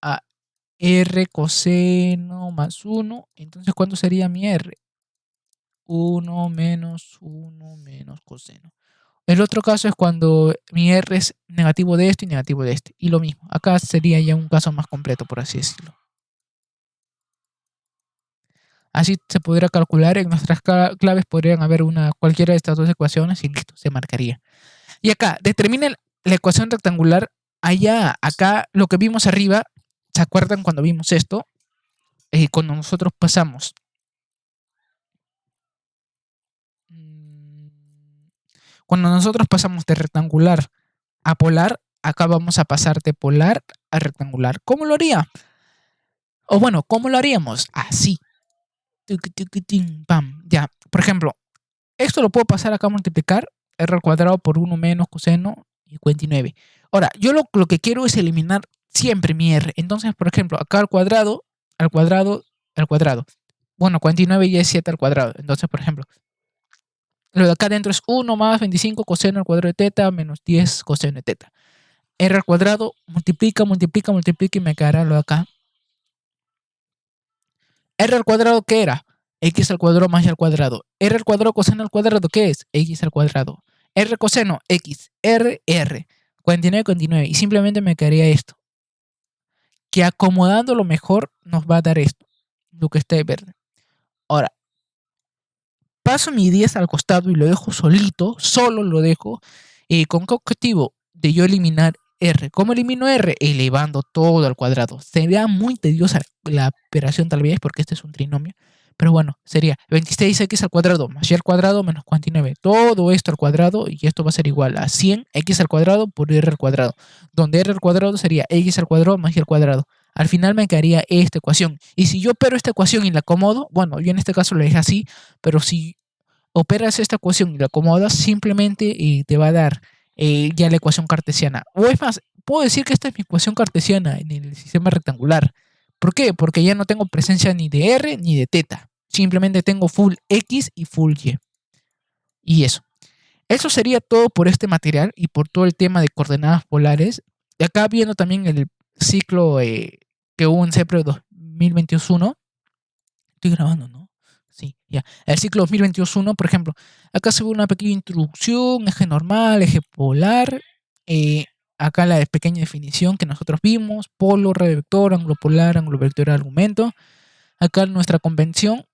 a R coseno más 1. Entonces, ¿cuánto sería mi R? 1 menos coseno. El otro caso es cuando mi R es negativo de esto y negativo de este. Y lo mismo. Acá sería ya un caso más completo, por así decirlo. Así se podría calcular. En nuestras claves podrían haber cualquiera de estas dos ecuaciones y listo, se marcaría. Y acá, determina la ecuación rectangular. Allá, acá, lo que vimos arriba, ¿se acuerdan cuando vimos esto? Cuando nosotros pasamos cuando nosotros pasamos de rectangular a polar, acá vamos a pasar de polar a rectangular. ¿Cómo lo haría? O bueno, ¿cómo lo haríamos? Así. Pam. Ya, por ejemplo, esto lo puedo pasar acá a multiplicar r al cuadrado por 1 menos coseno y 49. Ahora, yo lo que quiero es eliminar siempre mi r. Entonces, por ejemplo, acá al cuadrado, al cuadrado, al cuadrado. Bueno, 49 ya es 7 al cuadrado. Entonces, por ejemplo, lo de acá adentro es 1 más 25 coseno al cuadrado de teta menos 10 coseno de teta. R al cuadrado, multiplica, multiplica, multiplica y me quedará lo de acá. R al cuadrado, ¿qué era? X al cuadrado más y al cuadrado. R al cuadrado coseno al cuadrado, ¿qué es? X al cuadrado. R coseno, X, R, R. 49, 49. Y simplemente me quedaría esto. Que acomodando lo mejor nos va a dar esto. Lo que está de verde. Ahora, paso mi 10 al costado y lo dejo solito. Solo lo dejo. ¿Con qué objetivo? De yo eliminar R. ¿Cómo elimino R? Elevando todo al cuadrado. Sería muy tediosa la operación tal vez porque este es un trinomio. Pero bueno, sería 26x al cuadrado más y al cuadrado menos 49. Todo esto al cuadrado y esto va a ser igual a 100x al cuadrado por r al cuadrado. Donde r al cuadrado sería x al cuadrado más y al cuadrado. Al final me quedaría esta ecuación. Y si yo opero esta ecuación y la acomodo, bueno, yo en este caso lo dejé así, pero si operas esta ecuación y la acomodas, simplemente te va a dar ya la ecuación cartesiana. O es más, puedo decir que esta es mi ecuación cartesiana en el sistema rectangular. ¿Por qué? Porque ya no tengo presencia ni de R ni de teta. Simplemente tengo full X y full Y. Y eso. Eso sería todo por este material y por todo el tema de coordenadas polares. De acá viendo también el ciclo que hubo en CEPRO 2021. Estoy grabando, ¿no? Sí, ya. El ciclo 2021, por ejemplo, acá se ve una pequeña introducción, eje normal, eje polar. eh, Acá la pequeña definición que nosotros vimos, polo, radio vector, ángulo polar, ángulo vector, argumento. Acá nuestra convención.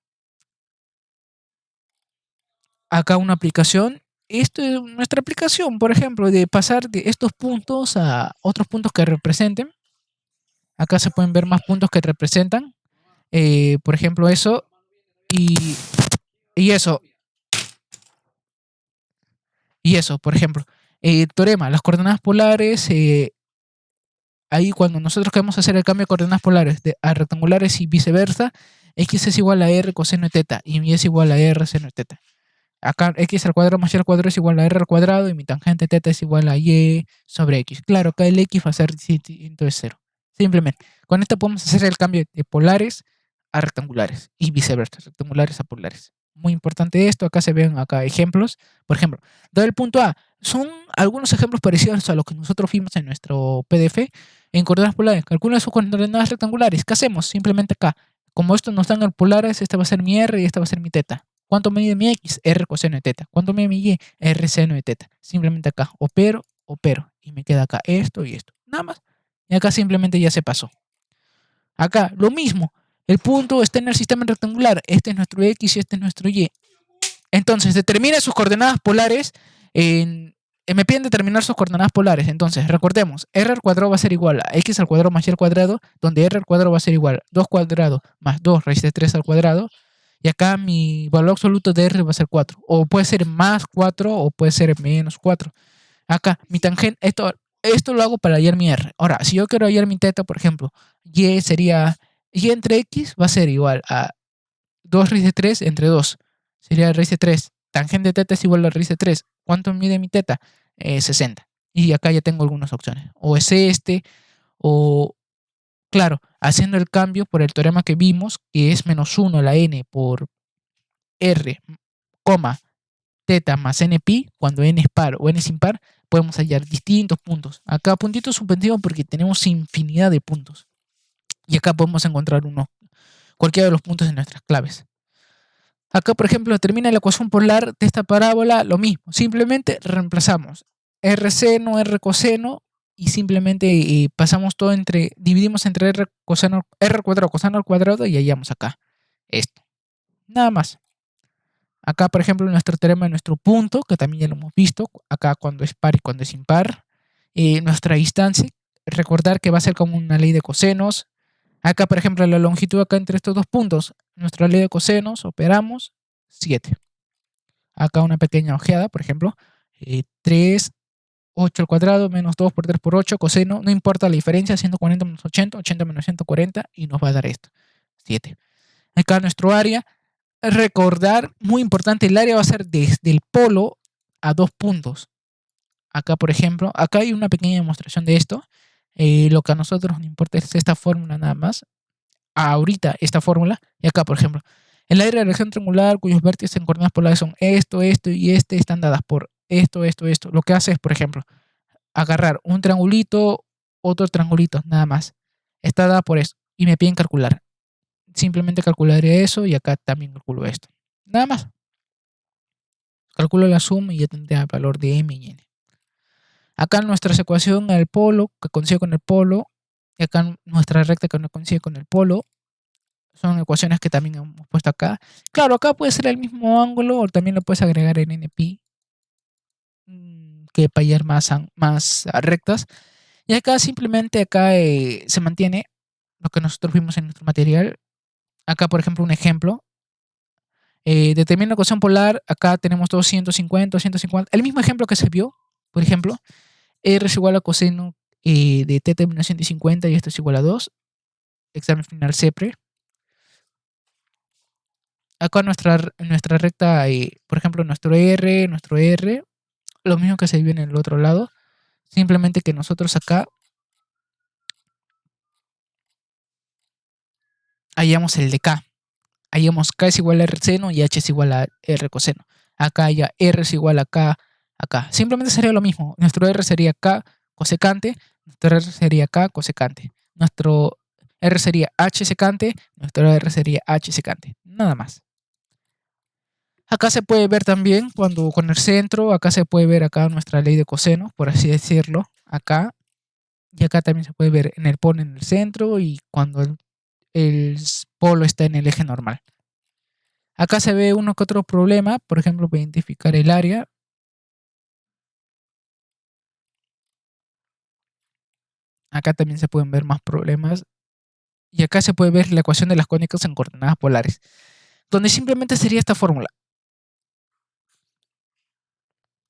Acá una aplicación. Esto es nuestra aplicación, por ejemplo, de pasar de estos puntos a otros puntos que representen. Acá se pueden ver más puntos que representan. Por ejemplo, eso. Y, y eso. Y eso, por ejemplo, teorema, las coordenadas polares, ahí cuando nosotros queremos hacer el cambio de coordenadas polares a rectangulares y viceversa, x es igual a r coseno de teta y y es igual a r seno de teta. Acá x al cuadrado más y al cuadrado es igual a r al cuadrado y mi tangente θ es igual a y sobre x. Claro, acá el x va a ser distinto de 0. Simplemente, con esto podemos hacer el cambio de polares a rectangulares y viceversa, rectangulares a polares. Muy importante esto, acá se ven acá ejemplos. Por ejemplo, dado el punto A, son algunos ejemplos parecidos a los que nosotros vimos en nuestro PDF. En coordenadas polares, calcula sus coordenadas rectangulares. ¿Qué hacemos? Simplemente acá, como esto nos dan en polares, este va a ser mi r y este va a ser mi θ. ¿Cuánto mide mi x? R coseno de θ. ¿Cuánto mide mi y? R seno de θ. Simplemente acá, opero, y me queda acá esto y esto. Nada más. Y acá simplemente ya se pasó. Acá, lo mismo. El punto está en el sistema rectangular. Este es nuestro x y este es nuestro y. Entonces, determina sus coordenadas polares. Me piden determinar sus coordenadas polares. Entonces, recordemos, r al cuadrado va a ser igual a x al cuadrado más y al cuadrado, donde r al cuadrado va a ser igual a 2 cuadrado más 2 raíz de 3 al cuadrado. Y acá mi valor absoluto de r va a ser 4. O puede ser más 4 o puede ser menos 4. Acá, mi tangente, esto lo hago para hallar mi r. Ahora, si yo quiero hallar mi θ, por ejemplo, y sería, y entre x va a ser igual a 2 raíz de 3 entre 2. Sería raíz de 3. Tangente de θ es igual a raíz de 3. ¿Cuánto mide mi θ? 60. Y acá ya tengo algunas opciones. O es este, o claro, haciendo el cambio por el teorema que vimos, que es menos 1 a la n por r, θ más n pi, cuando n es par o n es impar, podemos hallar distintos puntos. Acá puntito suspensivo porque tenemos infinidad de puntos. Y acá podemos encontrar cualquiera de los puntos de nuestras claves. Acá, por ejemplo, termina la ecuación polar de esta parábola, lo mismo. Simplemente reemplazamos r seno, r coseno y simplemente pasamos todo dividimos entre r coseno, r al cuadrado, coseno al cuadrado y hallamos acá esto. Nada más. Acá, por ejemplo, nuestro teorema de nuestro punto, que también ya lo hemos visto, acá cuando es par y cuando es impar. Nuestra distancia, recordar que va a ser como una ley de cosenos. Acá, por ejemplo, la longitud acá entre estos dos puntos, nuestra ley de cosenos, operamos 7. Acá una pequeña ojeada, por ejemplo, 3, 8 al cuadrado menos 2 por 3 por 8, coseno, no importa la diferencia, 140 menos 80, 80 menos 140 y nos va a dar esto, 7. Acá nuestro área, recordar, muy importante, el área va a ser desde el polo a 2 puntos. Acá, por ejemplo, acá hay una pequeña demostración de esto. Lo que a nosotros nos importa es esta fórmula nada más. Ahorita esta fórmula. Y acá, por ejemplo, el área de la región triangular cuyos vértices en coordenadas polares son esto, esto y este están dadas por esto, esto, esto. Lo que hace es, por ejemplo, agarrar un triangulito, otro triangulito, nada más. Está dada por eso. Y me piden calcular. Simplemente calcularé eso y acá también calculo esto. Nada más. Calculo la suma y ya tendré el valor de m y n. Acá nuestra ecuación el polo que coincide con el polo y acá nuestra recta que no coincide con el polo. Son ecuaciones que también hemos puesto acá. Claro, acá puede ser el mismo ángulo o también lo puedes agregar en NP que para hallar más rectas. Y acá simplemente acá se mantiene lo que nosotros vimos en nuestro material. Acá, por ejemplo, un ejemplo. Determina la ecuación polar. Acá tenemos 250, 250. El mismo ejemplo que se vio, por ejemplo, R es igual a coseno de θ menos 150 y esto es igual a 2. Examen final CEPRE. Acá nuestra recta, por ejemplo, nuestro R, lo mismo que se vio en el otro lado. Simplemente que nosotros acá hallamos el de K. Hallamos K es igual a R seno y H es igual a R coseno. Acá ya R es igual a K acá. Simplemente sería lo mismo. Nuestro R sería K cosecante, nuestro R sería K cosecante. Nuestro R sería H secante, nuestro R sería H secante. Nada más. Acá se puede ver también cuando con el centro, acá se puede ver acá nuestra ley de coseno, por así decirlo, acá. Y acá también se puede ver en el polo en el centro y cuando el polo está en el eje normal. Acá se ve uno que otro problema, por ejemplo, para identificar el área. Acá también se pueden ver más problemas. Y acá se puede ver la ecuación de las cónicas en coordenadas polares, donde simplemente sería esta fórmula.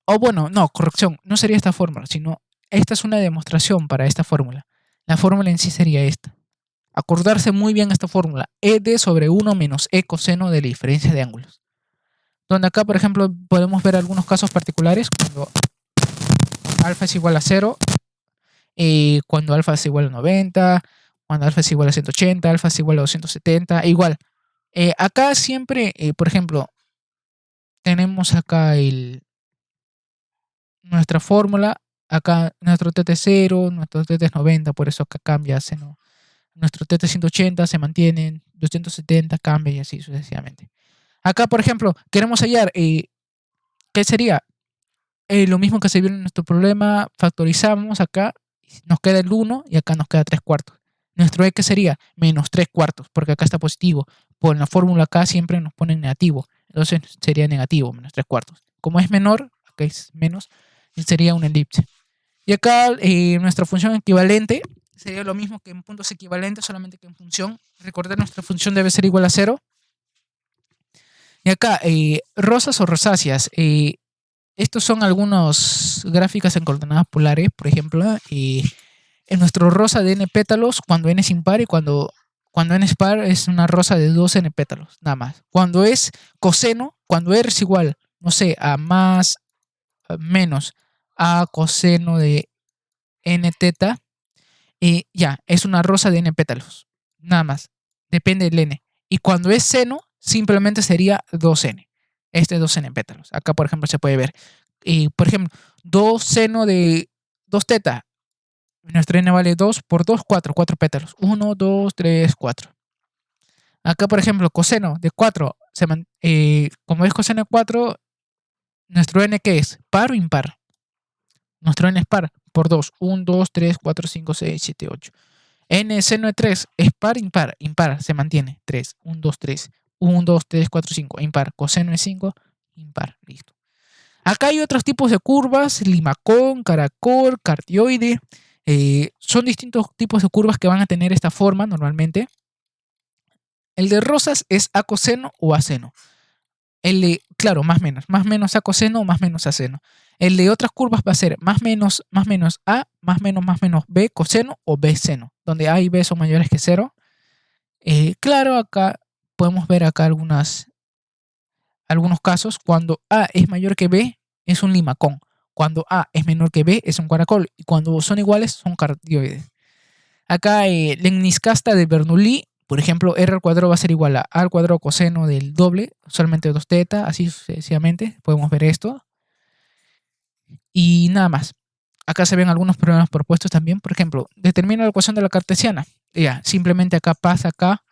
O bueno, no, corrección, no sería esta fórmula, sino esta es una demostración para esta fórmula. La fórmula en sí sería esta. Acordarse muy bien esta fórmula, ED sobre 1 menos E coseno de la diferencia de ángulos. donde acá, por ejemplo, podemos ver algunos casos particulares cuando alfa es igual a 0, cuando alfa es igual a 90, cuando alfa es igual a 180, alfa es igual a 270, igual. Acá siempre, por ejemplo, tenemos acá nuestra fórmula, acá nuestro TT 0, nuestro TT es 90, por eso acá cambia, ¿no? Nuestro TT 180 se mantiene, 270 cambia y así sucesivamente. Acá, por ejemplo, queremos hallar, ¿qué sería? Lo mismo que se vio en nuestro problema, factorizamos acá, nos queda el 1 y acá nos queda 3 cuartos. Nuestro ¿qué sería? Menos 3 cuartos, porque acá está positivo. Por la fórmula acá siempre nos ponen negativo. Entonces sería negativo, menos 3 cuartos. Como es menor, acá es menos, sería una elipse. Y acá nuestra función equivalente sería lo mismo que en puntos equivalentes, solamente que en función. Recordar, nuestra función debe ser igual a 0. Y acá, rosas o rosáceas. Estos son algunas gráficas en coordenadas polares, por ejemplo, en nuestro rosa de n pétalos, cuando n es impar y cuando n es par es una rosa de 2 n pétalos, nada más. Cuando es coseno, cuando r es igual, no sé, a más, a menos a coseno de n teta, ya, es una rosa de n pétalos, nada más, depende del n. Y cuando es seno, simplemente sería 2n, este 2n pétalos. Acá, por ejemplo, se puede ver, por ejemplo, 2 seno de 2 teta, nuestro n vale 2 por 2, 4, 4 pétalos, 1, 2, 3, 4. Acá, por ejemplo, coseno de 4, como es coseno de 4, nuestro n, ¿qué es? ¿Par o impar? Nuestro n es par, por 2, 1, 2, 3, 4, 5, 6, 7, 8. N seno de 3 es par, impar, impar, se mantiene. 3, 1, 2, 3, 1, 2, 3, 4, 5, impar. Coseno de 5, impar, listo. Acá hay otros tipos de curvas, limacón, caracol, cardioide. Son distintos tipos de curvas que van a tener esta forma normalmente. El de rosas es a coseno o a seno. El de, claro, más menos a coseno o más menos a seno. El de otras curvas va a ser más menos a, más menos b coseno o b seno, donde a y b son mayores que 0. Claro, acá podemos ver acá algunos casos. Cuando a es mayor que b, es un limacón. Cuando a es menor que b, es un caracol. Y cuando son iguales, son cardioides. Acá Lemniscasta de Bernoulli, por ejemplo, r al cuadrado va a ser igual a al cuadrado coseno del doble, solamente 2 teta, así sucesivamente. Podemos ver esto. Y nada más. Acá se ven algunos problemas propuestos también. Por ejemplo, determina la ecuación de la cartesiana. Ya, simplemente acá pasa acá.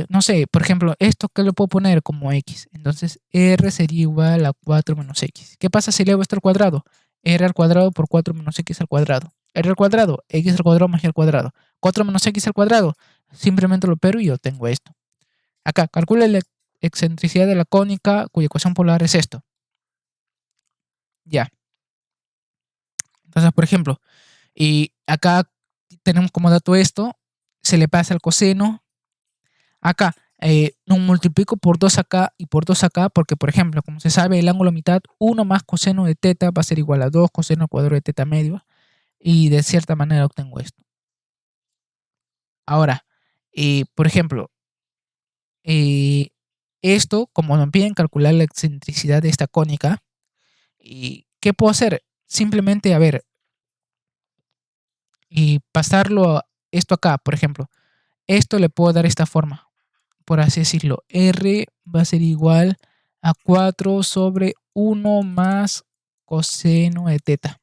No sé, por ejemplo, esto que lo puedo poner como x. Entonces, r sería igual a 4 menos x. ¿Qué pasa si elevo esto al cuadrado? R al cuadrado por 4 menos x al cuadrado. R al cuadrado, x al cuadrado más y al cuadrado. 4 menos x al cuadrado. Simplemente lo opero y obtengo esto. Acá, calcula la excentricidad de la cónica cuya ecuación polar es esto. Ya. Entonces, por ejemplo, y acá tenemos como dato esto. Se le pasa el coseno. Acá, no multiplico por 2 acá y por 2 acá, porque, por ejemplo, como se sabe, el ángulo mitad, 1 más coseno de teta va a ser igual a 2 coseno al cuadrado de teta medio, y de cierta manera obtengo esto. Ahora, por ejemplo, esto, como me piden calcular la excentricidad de esta cónica, ¿qué puedo hacer? Simplemente, a ver, y pasarlo a esto acá, por ejemplo. Esto le puedo dar esta forma, por así decirlo. R va a ser igual a 4 sobre 1 más coseno de teta.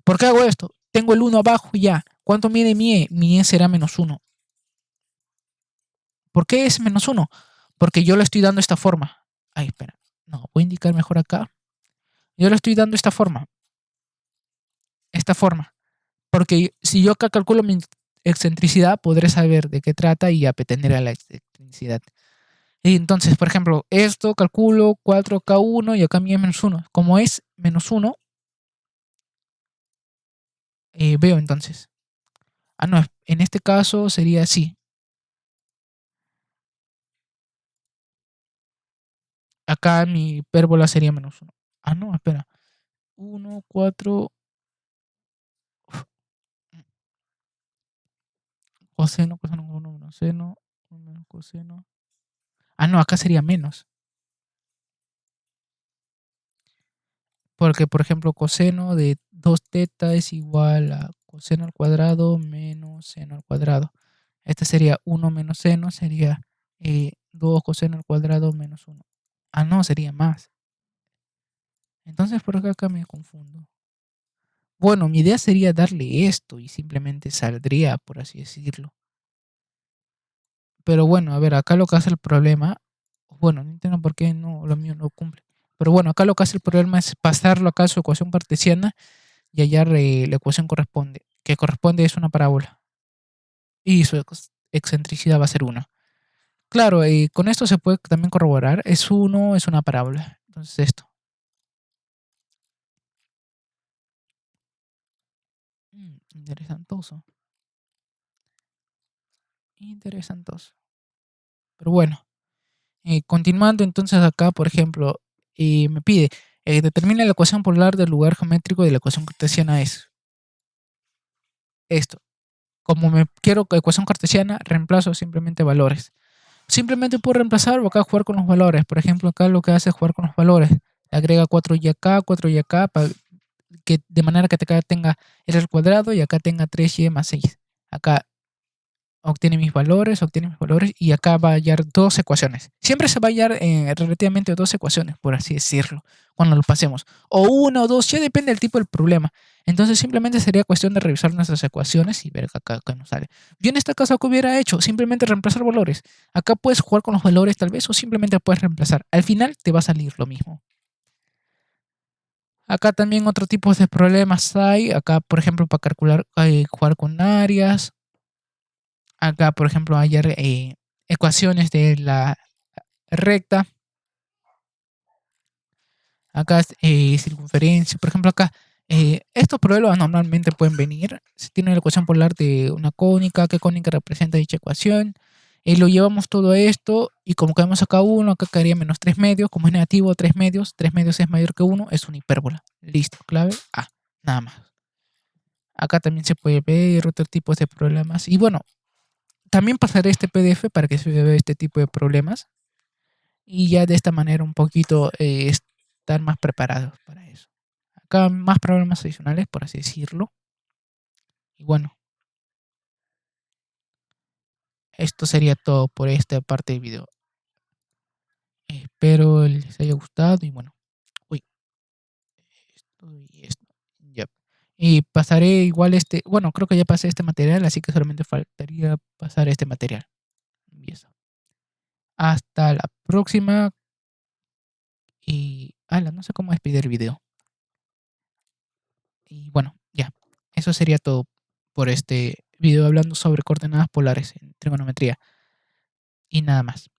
¿Por qué hago esto? Tengo el 1 abajo ya. ¿Cuánto mide mi E? Mi E será menos 1. ¿Por qué es menos 1? Porque yo le estoy dando esta forma. Ay, espera. No, voy a indicar mejor acá. Yo le estoy dando esta forma. Esta forma. Porque si yo acá calculo mi excentricidad, podré saber de qué trata y apetender a la excentricidad. Y entonces, por ejemplo, esto calculo 4K1 y acá mi es menos 1. Como es menos 1, veo entonces. Ah, no, en este caso sería así. Acá mi hipérbola sería menos 1. Ah, no, espera. 1, 4, coseno, coseno, 1 menos seno, 1 menos coseno. Ah, no, acá sería menos. Porque, por ejemplo, coseno de 2 teta es igual a coseno al cuadrado menos seno al cuadrado. Este sería 1 menos seno, sería 2 coseno al cuadrado menos 1. Ah, no, sería más. Entonces, ¿por qué acá me confundo? Bueno, mi idea sería darle esto y simplemente saldría, por así decirlo. Pero bueno, a ver, acá lo que hace el problema, bueno, no entiendo por qué no, lo mío no cumple. Pero bueno, acá lo que hace el problema es pasarlo acá a su ecuación cartesiana y hallar la ecuación corresponde, que corresponde es una parábola. Y su excentricidad va a ser 1. Claro, con esto se puede también corroborar, es 1, es una parábola. Entonces esto. Interesantoso. Interesantoso. Pero bueno. Continuando entonces acá, por ejemplo, me pide, determina la ecuación polar del lugar geométrico de la ecuación cartesiana es esto. Como me quiero ecuación cartesiana, reemplazo simplemente valores. Simplemente puedo reemplazar o acá jugar con los valores. Por ejemplo, acá lo que hace es jugar con los valores. Le agrega 4y acá, 4y acá, que, de manera que acá tenga r al cuadrado y acá tenga 3y más 6. Acá obtiene mis valores y acá va a hallar dos ecuaciones. Siempre se va a hallar relativamente dos ecuaciones, por así decirlo, cuando lo pasemos. O una o dos, ya depende del tipo del problema. Entonces simplemente sería cuestión de revisar nuestras ecuaciones y ver acá nos sale. Yo en este caso, ¿qué hubiera hecho? Simplemente reemplazar valores. Acá puedes jugar con los valores tal vez o simplemente puedes reemplazar. Al final te va a salir lo mismo. Acá también otro tipo de problemas hay. Acá, por ejemplo, para calcular, jugar con áreas. Acá, por ejemplo, hallar ecuaciones de la recta. Acá circunferencia. Por ejemplo, acá estos problemas normalmente pueden venir. Si tiene la ecuación polar de una cónica, qué cónica representa dicha ecuación. Lo llevamos todo esto y como quedamos acá 1, acá quedaría menos 3 medios. Como es negativo, 3 medios es mayor que 1, es una hipérbola. Listo, clave A, nada más. Acá también se puede ver otro tipo de problemas. Y bueno, también pasaré este PDF para que se vea este tipo de problemas y ya de esta manera un poquito estar más preparados para eso. Acá más problemas adicionales, por así decirlo. Y bueno, esto sería todo por esta parte del video. Espero les haya gustado y bueno, uy, esto y esto. Ya. Y pasaré igual bueno, creo que ya pasé este material, así que solamente faltaría pasar este material. Y eso. Hasta la próxima y, ala, no sé cómo despedir el video. Y bueno, ya, eso sería todo por este video hablando sobre coordenadas polares en trigonometría y nada más.